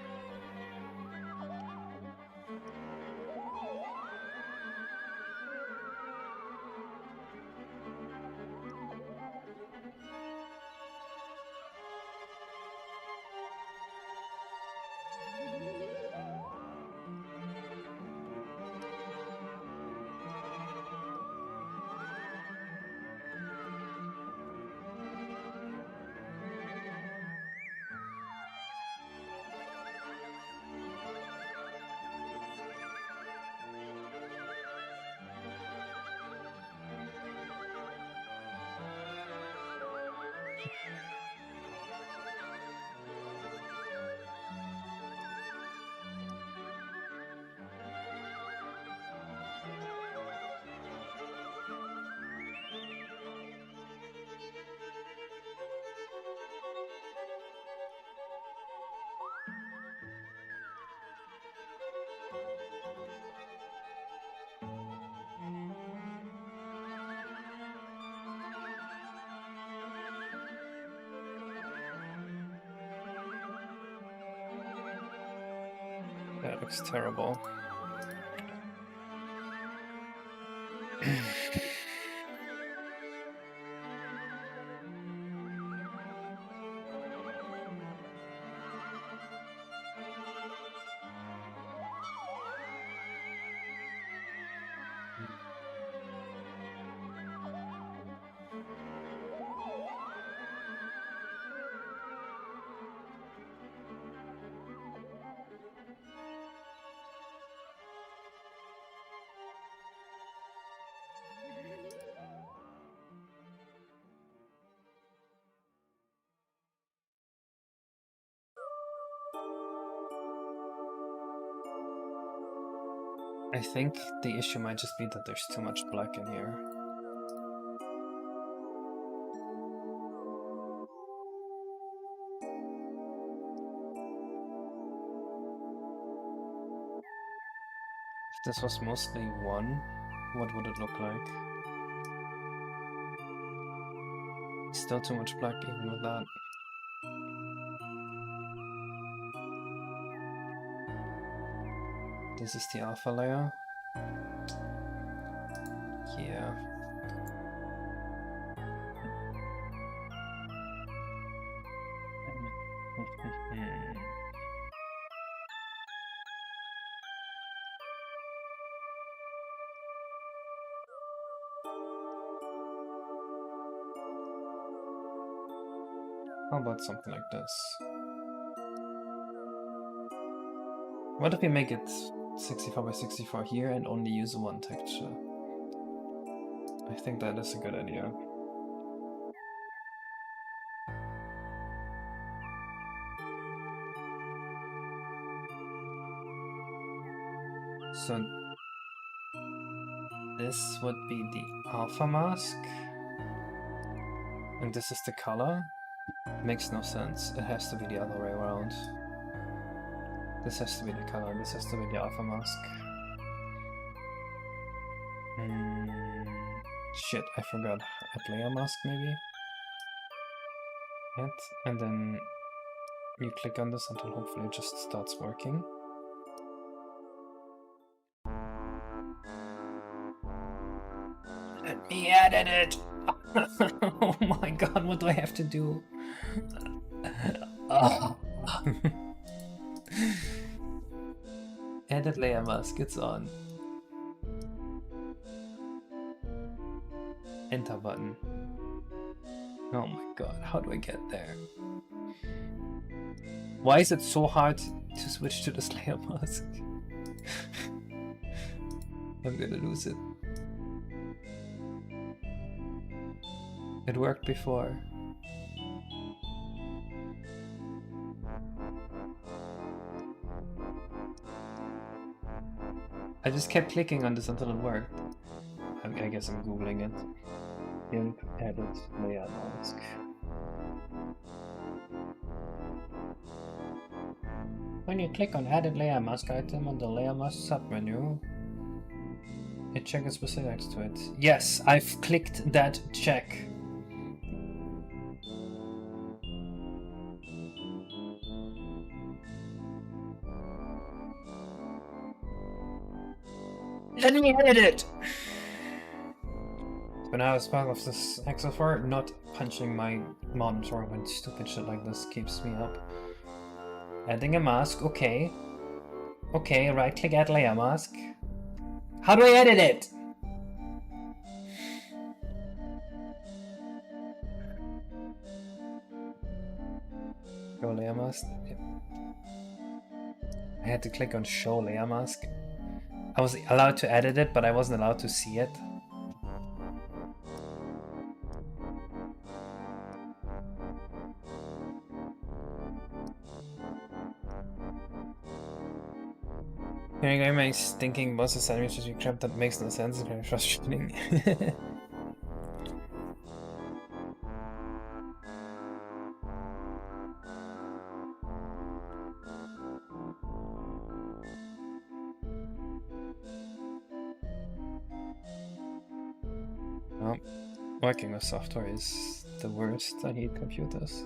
Speaker 1: That looks terrible. I think the issue might just be that there's too much black in here. If this was mostly 1, what would it look like? Still too much black even with that. This is the alpha layer. Yeah. How about something like this? What if we make it 64 by 64 here and only use one texture? I think that is a good idea. So this would be the alpha mask, and this is the color. Makes no sense. It has to be the other way around. This has to be the color, this has to be the alpha mask. Shit, I forgot. Add layer mask maybe? Add, and then you click on this until hopefully it just starts working. Let me edit it! Oh my god, what do I have to do? Edit layer mask, it's on. Enter button. Oh my god, how do I get there? Why is it so hard to switch to this layer mask? I'm gonna lose it. It worked before. I just kept clicking on this until it worked. I guess I'm googling it. Gimp edit layer mask. When you click on edit layer mask item on the layer mask submenu, it checkers specific next to it. Yes, I've clicked that check. Let me edit it! But now as part of this XFR, not punching my monitor when stupid shit like this keeps me up. Adding a mask, okay. Okay, right click add layer mask. How do I edit it? Show layer mask. Yep. I had to click on show layer mask. I was allowed to edit it, but I wasn't allowed to see it. Hearing my thinking most of the animation crap that makes no sense is very frustrating. Well, working with software is the worst. I hate computers.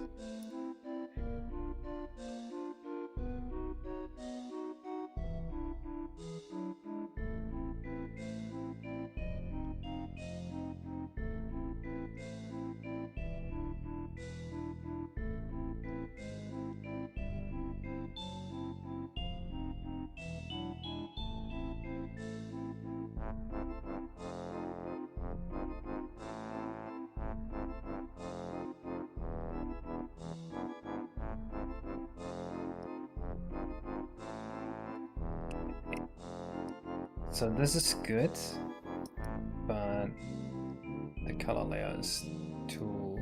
Speaker 1: So this is good, but the color layer is too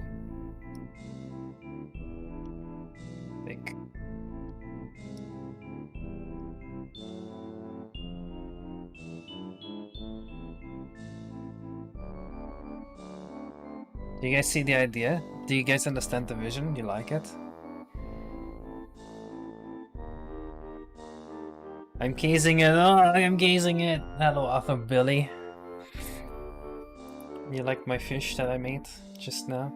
Speaker 1: big. Do you guys see the idea? Do you guys understand the vision? You like it? I'm casing it. Oh, I'm gazing it. Hello, Arthur Billy. You like my fish that I made just now?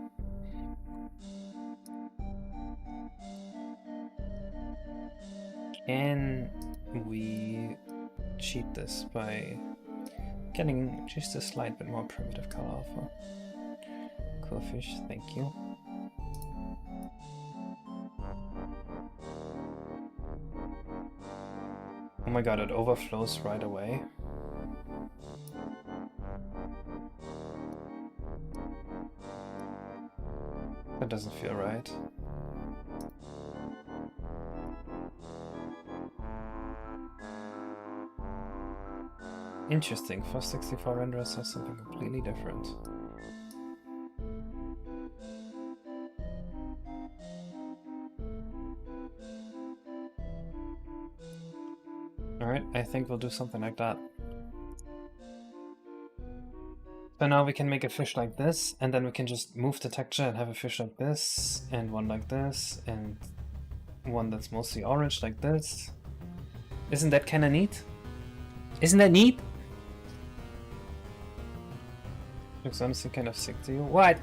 Speaker 1: Can we cheat this by getting just a slight bit more primitive color alpha? Cool fish, thank you. Oh my god, it overflows right away. That doesn't feel right. Interesting, first 64 render says something completely different. Alright, I think we'll do something like that. So now we can make a fish like this, and then we can just move the texture and have a fish like this, and one like this, and one that's mostly orange like this. Isn't that kinda neat? Isn't that neat? Looks honestly kind of sick to you. What?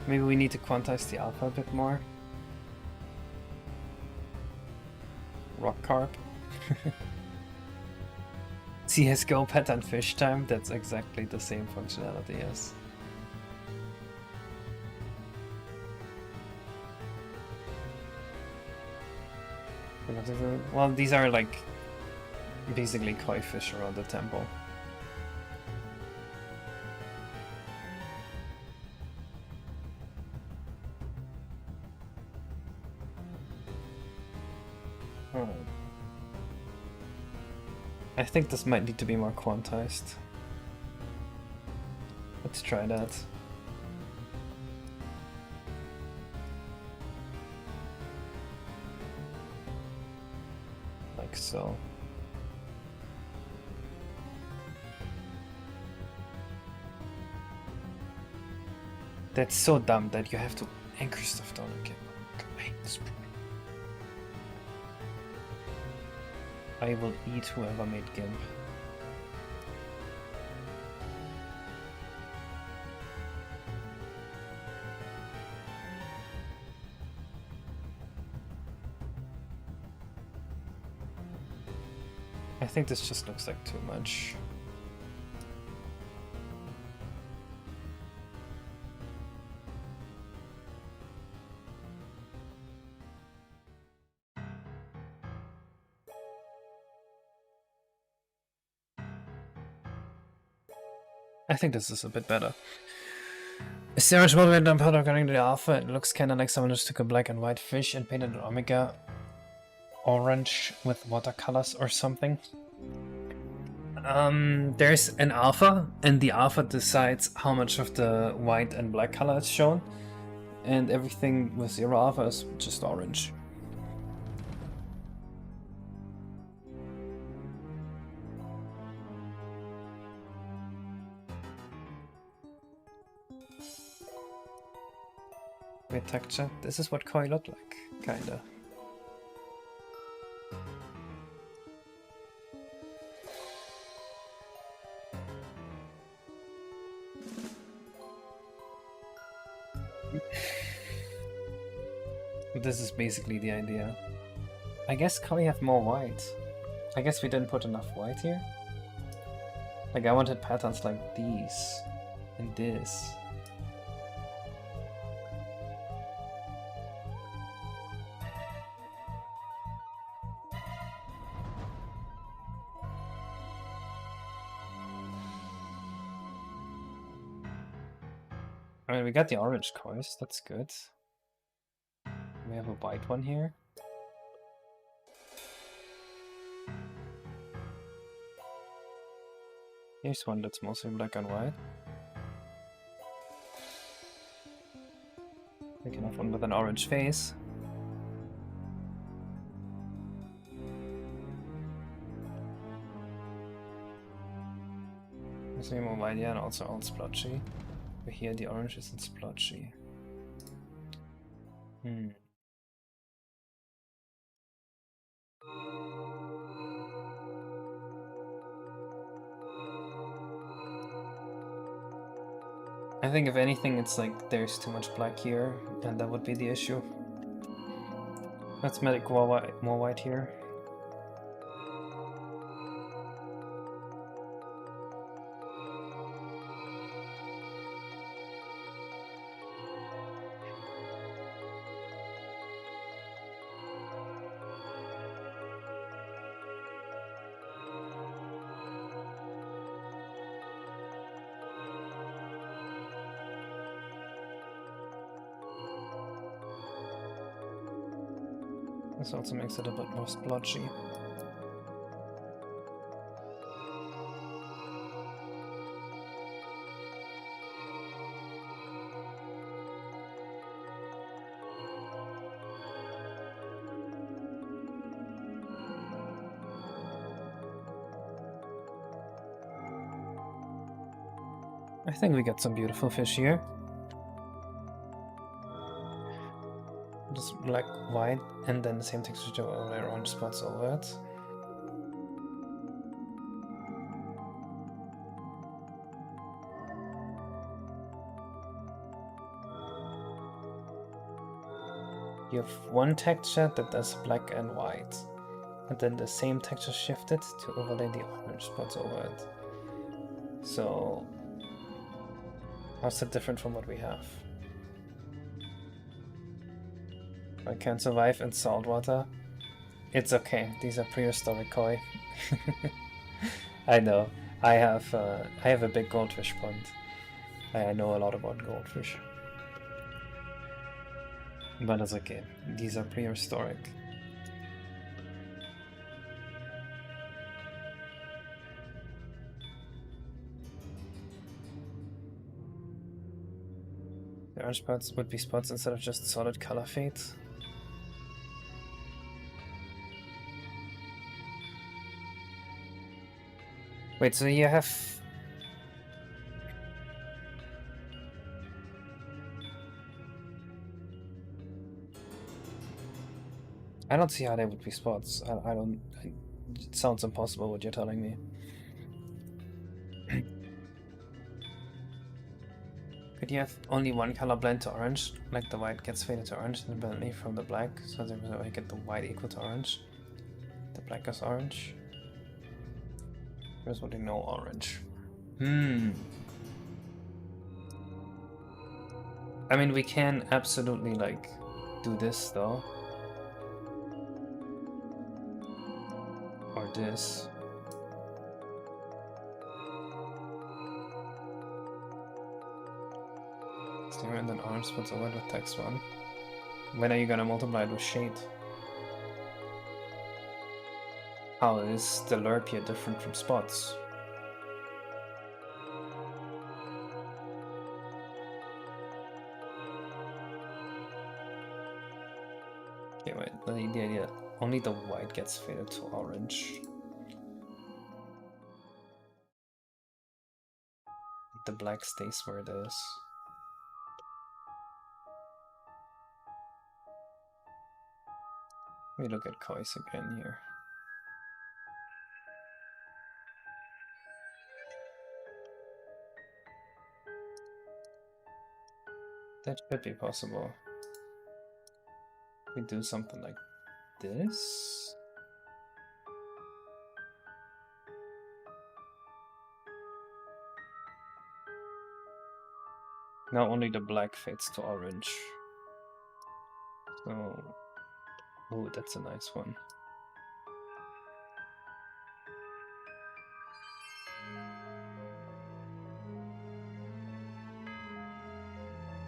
Speaker 1: Maybe we need to quantize the alpha a bit more. Rock carp. CSGO pattern fish time, that's exactly the same functionality, yes. Well, these are like basically koi fish around the temple. Oh. I think this might need to be more quantized. Let's try that. Like so. That's so dumb that you have to anchor stuff down again. I hate this problem. I will eat whoever made GIMP. I think this just looks like too much. I think this is a bit better. Is there much motivated on powder according to the alpha? It looks kinda like someone just took a black and white fish and painted an omega orange with watercolors or something. There's an alpha, and the alpha decides how much of the white and black color is shown, and everything with zero alpha is just orange. Weird texture. This is what koi looked like, kinda. This is basically the idea. I guess koi have more white. I guess we didn't put enough white here. Like I wanted patterns like these and this. I mean, we got the orange kois, that's good. We have a white one here. Here's one that's mostly black and white. We can have one with an orange face. Is any more white? Yeah, and also all splotchy. But here the orange isn't splotchy. I think if anything, it's like there's too much black here, and that would be the issue. Let's make more white here. This also makes it a bit more splotchy. I think we got some beautiful fish here. Just black, white, and then the same texture to overlay orange spots over it. You have one texture that does black and white, and then the same texture shifted to overlay the orange spots over it. So, how's that different from what we have? I can't survive in salt water. It's okay. These are prehistoric koi. I know. I have a big goldfish pond. I know a lot about goldfish. But it's okay. These are prehistoric. The orange spots would be spots instead of just solid color fade. Wait, so you have... I don't see how they would be spots. I don't... It sounds impossible what you're telling me. Could you have only one color blend to orange? Like the white gets faded to orange independently from the black, so that we get the white equal to orange. The black is orange. There's only no orange. I mean, we can absolutely, like, do this, though. Or this. Stare and then orange spots over with text one. When are you gonna multiply it with shade? How is the lerp here different from spots? Okay, wait, the idea, only the white gets faded to orange. The black stays where it is. Let me look at kois again here. That should be possible. We do something like this. Now only the black fades to orange. So, oh, that's a nice one.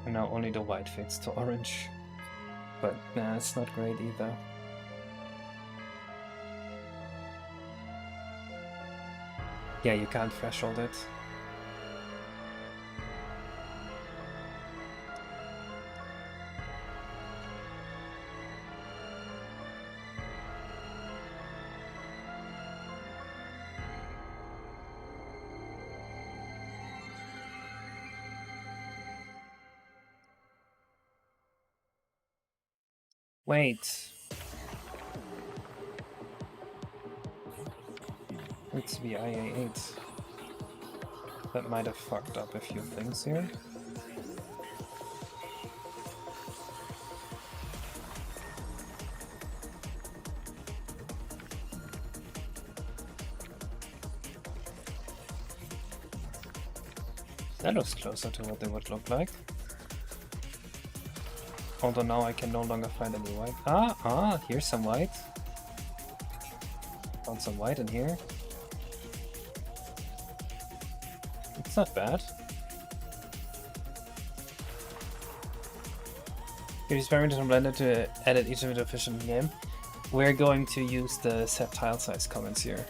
Speaker 1: And now only the white fades to orange. But nah, it's not great either. Yeah, you can't threshold it. Wait. Needs to be IA8. That might have fucked up a few things here. That looks closer to what they would look like. Although now I can no longer find any white. Here's some white. Found some white in here. It's not bad. Use parameters from Blender to edit each individual fish in the game. We're going to use the set tile size comments here.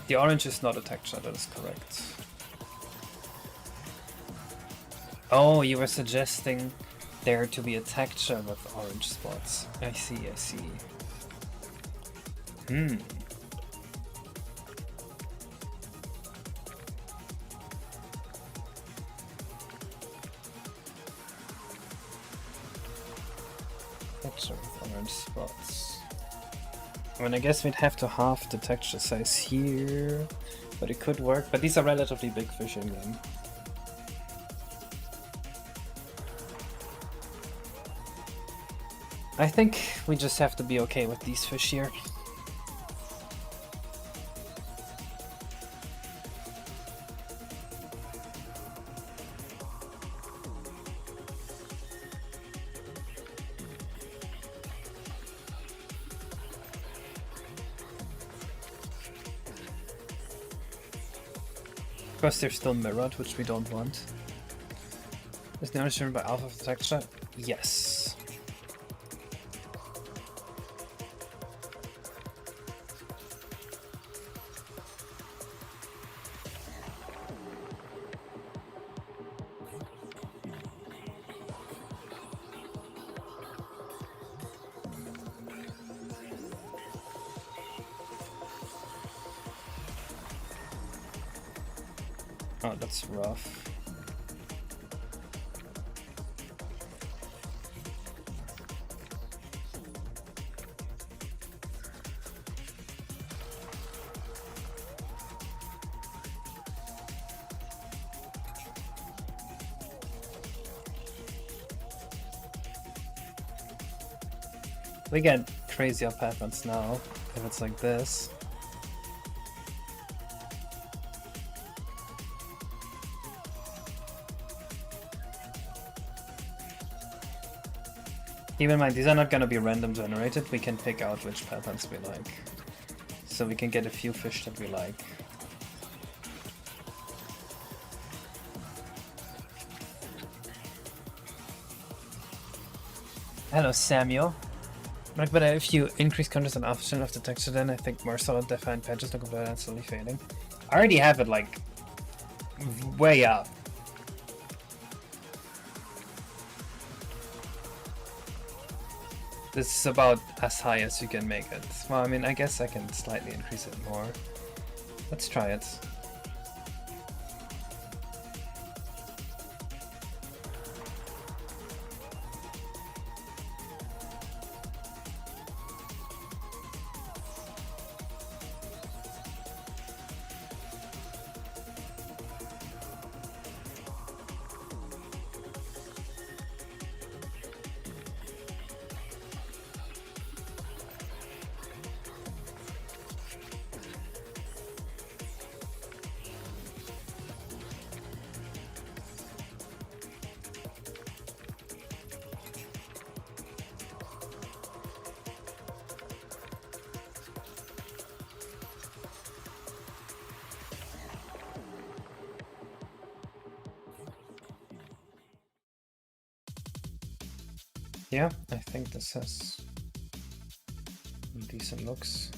Speaker 1: The orange is not a texture, that is correct. Oh, you were suggesting there to be a texture with orange spots. I see, I see. Texture with orange spots. I mean, I guess we'd have to halve the texture size here, but it could work. But these are relatively big fish in game. I think we just have to be okay with these fish here. Of course, they're still mirrored, which we don't want. Is the orange driven by alpha of the texture? Yes. Oh, that's rough. We get crazier patterns now if it's like this. Keep in mind, these are not going to be random generated. We can pick out which patterns we like. So we can get a few fish that we like. Hello, Samuel. Like, but if you increase contrast and option of the texture, then I think more solid defined patches look better and slowly fading. I already have it like way up. This is about as high as you can make it. Well, I mean, I guess I can slightly increase it more. Let's try it. Yeah, I think this has decent looks.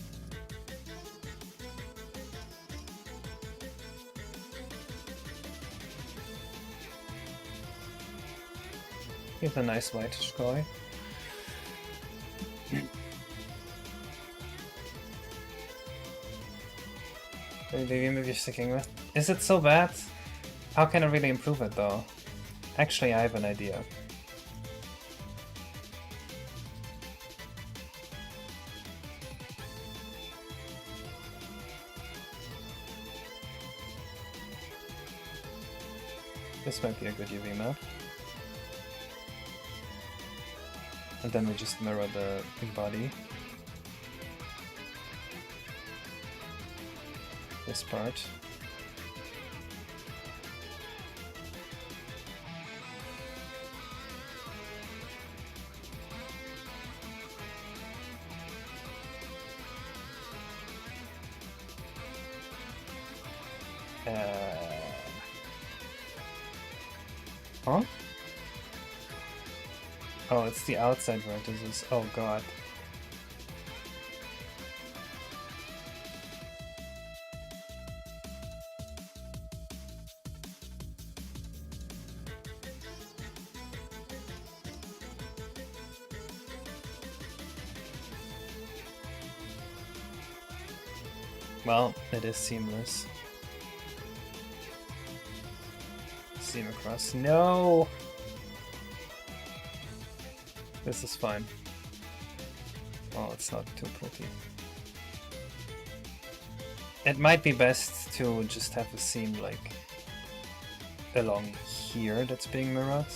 Speaker 1: Here's a nice whitish guy. Maybe you're sticking with. Is it so bad? How can I really improve it though? Actually, I have an idea. This might be a good UV map. And then we just mirror the body. This part. Huh? Oh, it's the outside vertices. Oh god. Well, it is seamless. Seam across. No! This is fine. Oh, it's not too pretty. It might be best to just have a seam like along here that's being mirrored.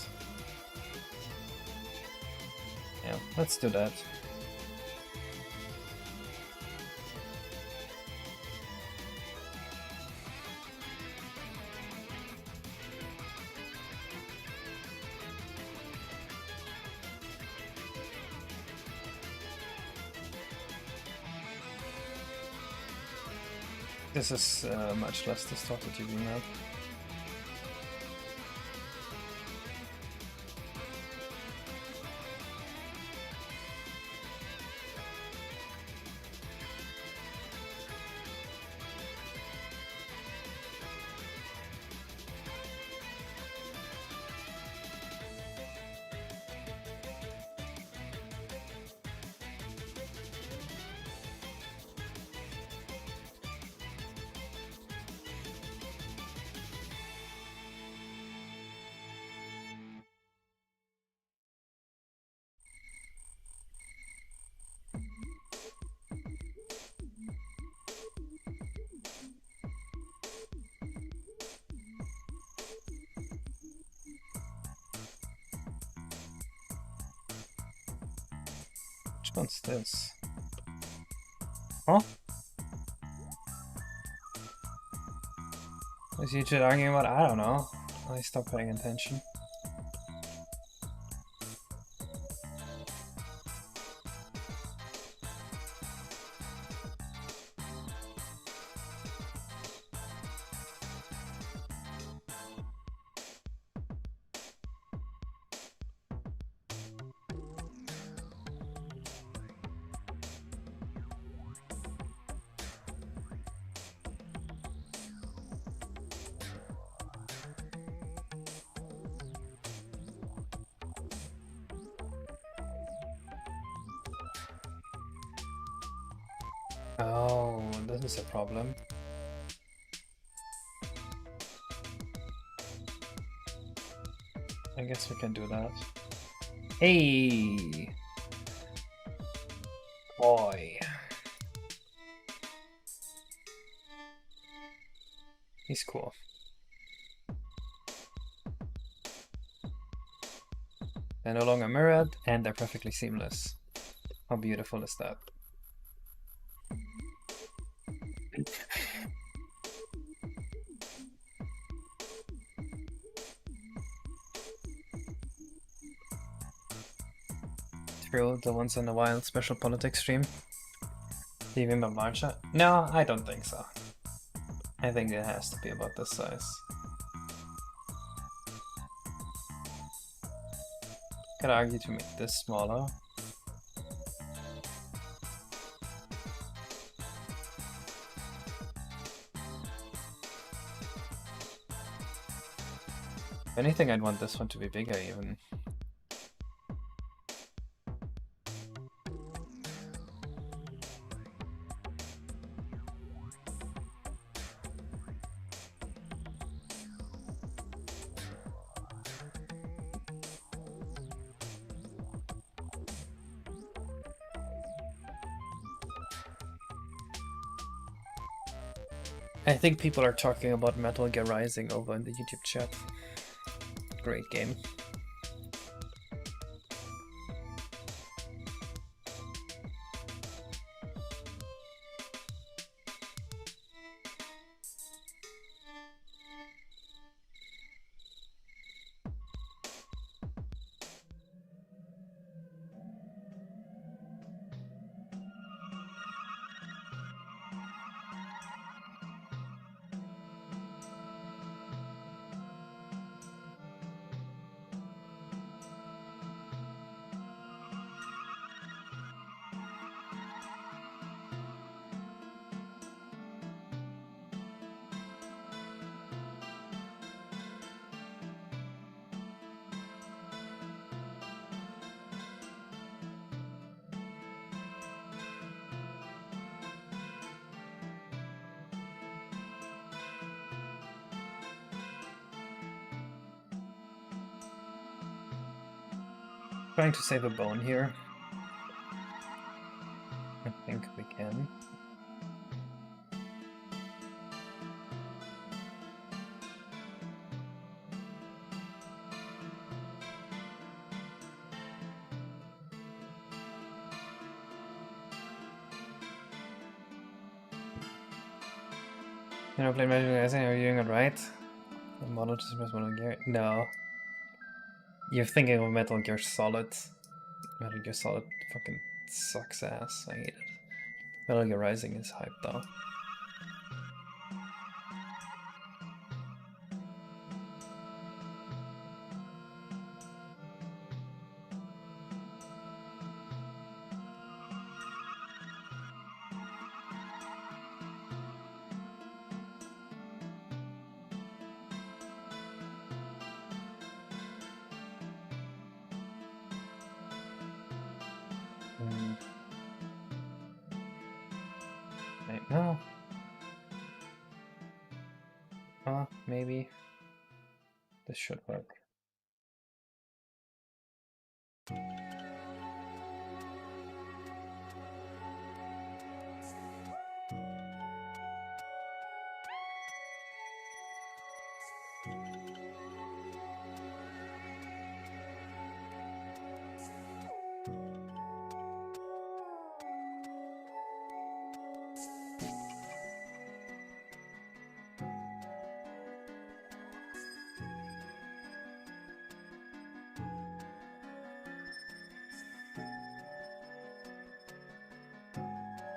Speaker 1: Yeah, let's do that. This is much less distorted UV map. Which one's this? Huh? Was you just arguing about? I don't know. I stopped paying attention. Oh, this is a problem. I guess we can do that. Hey! Boy. He's cool. They're no longer mirrored, and they're perfectly seamless. How beautiful is that? True, the once in a while special politics stream. Do you remember Manta? No, I don't think so. I think it has to be about this size. Could argue to make this smaller. If anything, I'd want this one to be bigger even. I think people are talking about Metal Gear Rising over in the YouTube chat. Great game. Trying to save a bone here. I think we can. You know, playing Metal Gear Rising, are you doing it right? The model just was Metal Gear. No. You're thinking of Metal Gear Solid. Metal Gear Solid fucking sucks ass. I hate it. Metal Gear Rising is hype though. Right now. Maybe. This should work.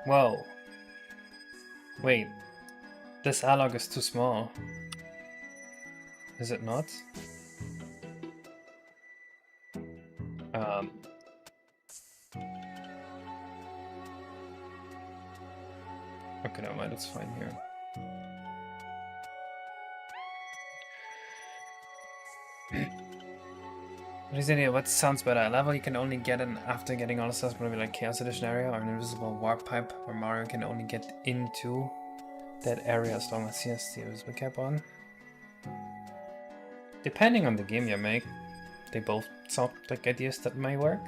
Speaker 1: Whoa. Wait. This analog is too small. Is it not? Okay, never mind, it's fine here. What sounds better? A level you can only get in after getting all the stuff, maybe like Chaos Edition area, or an invisible warp pipe where Mario can only get into that area as long as he has the invisible cap on. Depending on the game you make, they both sound like ideas that may work.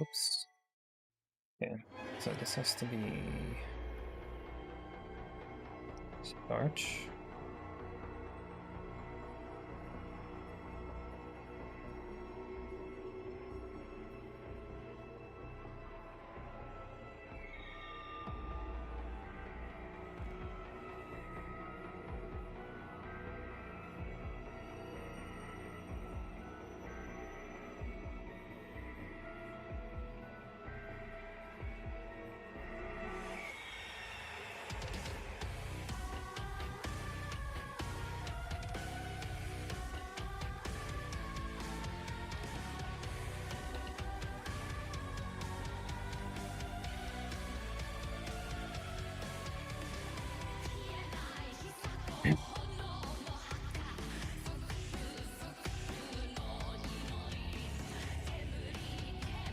Speaker 1: Oops. Okay, so this has to be starch.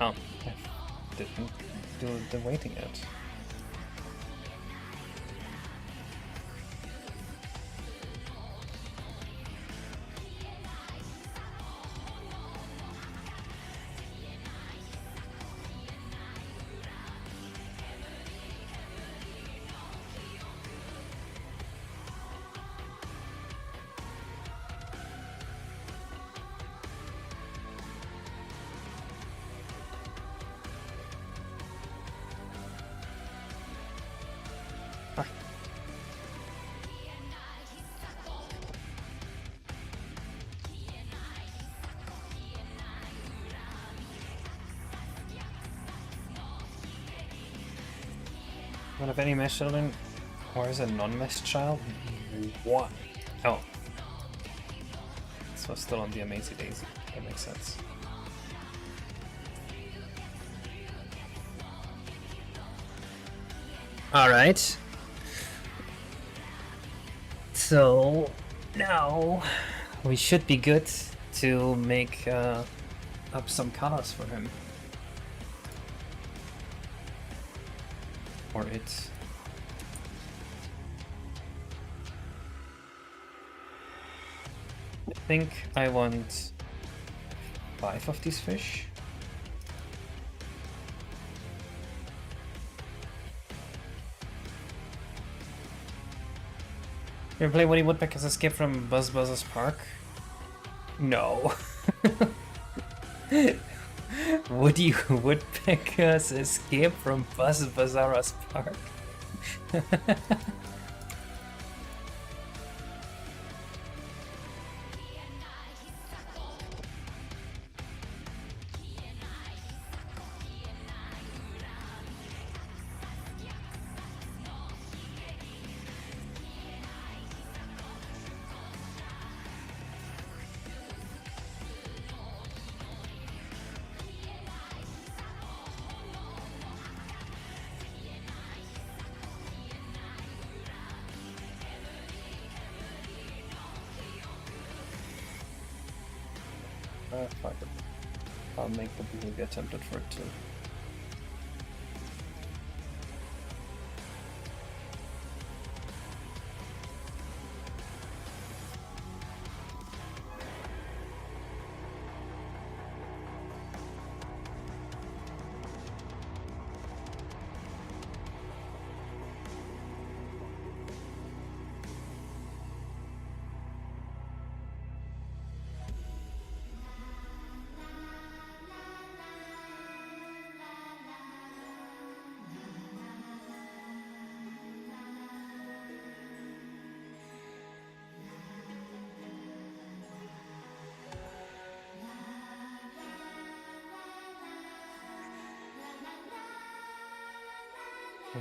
Speaker 1: Oh, I didn't do the waiting yet. One of any mesh children, or is a non-mesh child? What? Oh. This was still on the Amazing Daisy. That makes sense. Alright. So, now we should be good to make up some colors for him. Or it. I think I want 5 of these fish. You ever play Woody Woodpecker's Escape from Buzz Buzz's Park? No. Woody Woodpecker's Escape from Buzz Buzz's Park. Fuck it. I'll make the behavior template for it too.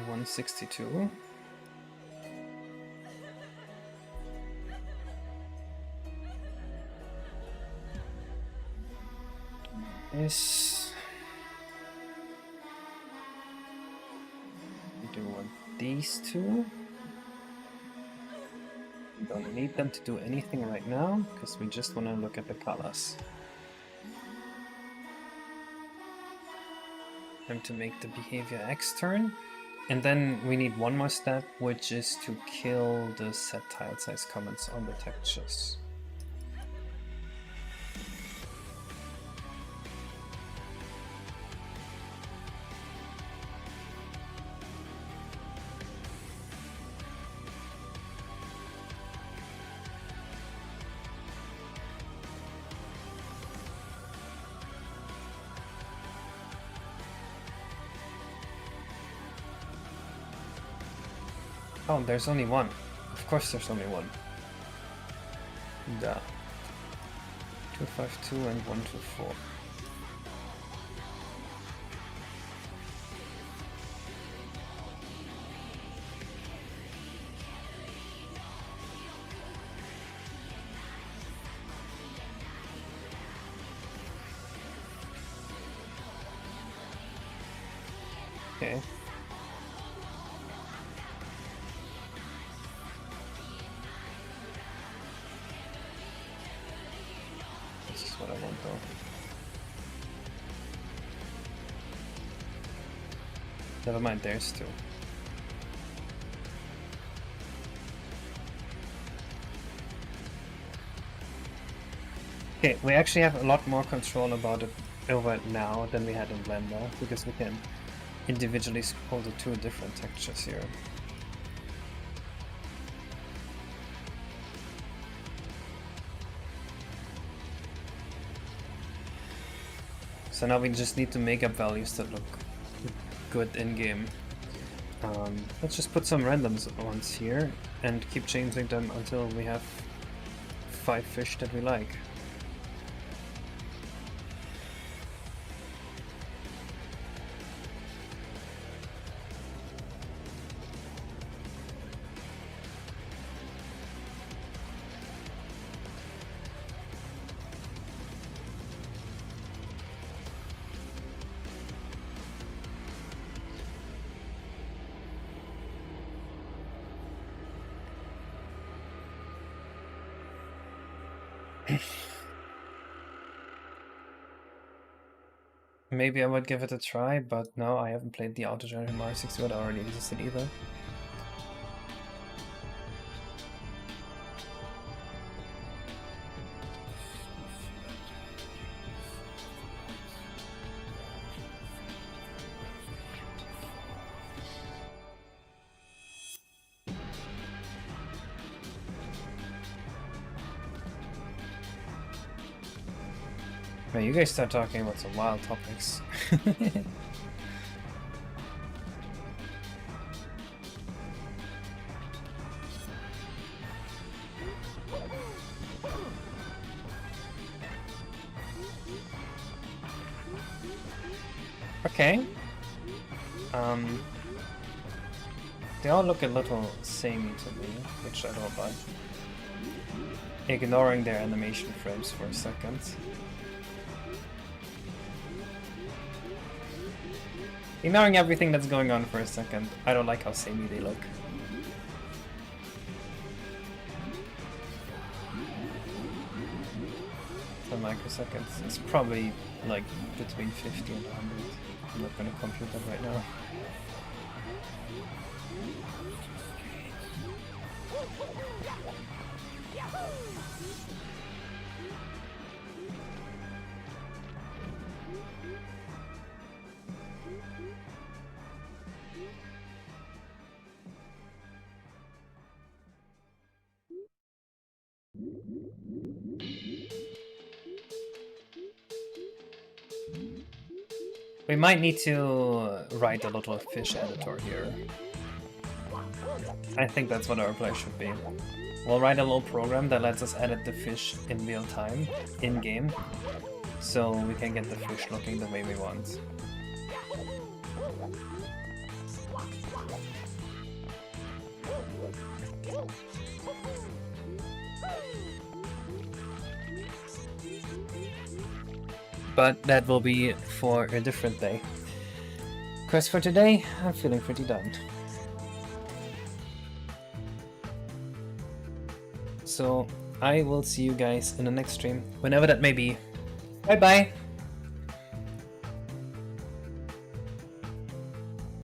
Speaker 1: $162. This. We do want these two. We don't need them to do anything right now because we just want to look at the colors. Time to make the behavior X turn. And then we need one more step, which is to kill the set tile size comments on the textures. Oh, there's only one. Of course there's only one. Duh. 252 and 124. Okay. This is what I want though. Never mind, there's two. Okay, we actually have a lot more control about it over it now than we had in Blender, because we can individually scroll the two different textures here. So now we just need to make up values that look good in-game. Let's just put some random ones here and keep changing them until we have 5 fish that we like. Maybe I would give it a try, but no, I haven't played the auto-generated Mario 64 that already existed either. Man, you guys start talking about some wild topics. Okay. They all look a little samey to me, which I don't like. Ignoring their animation frames for a second. Ignoring everything that's going on for a second, I don't like how samey they look. 10 microseconds. It's probably like between 50 and 100. I'm not gonna compute that right now. We might need to write a little fish editor here. I think that's what our play should be. We'll write a little program that lets us edit the fish in real time, in-game, so we can get the fish looking the way we want. But that will be for a different day. Because for today, I'm feeling pretty done. So I will see you guys in the next stream, whenever that may be. Bye bye!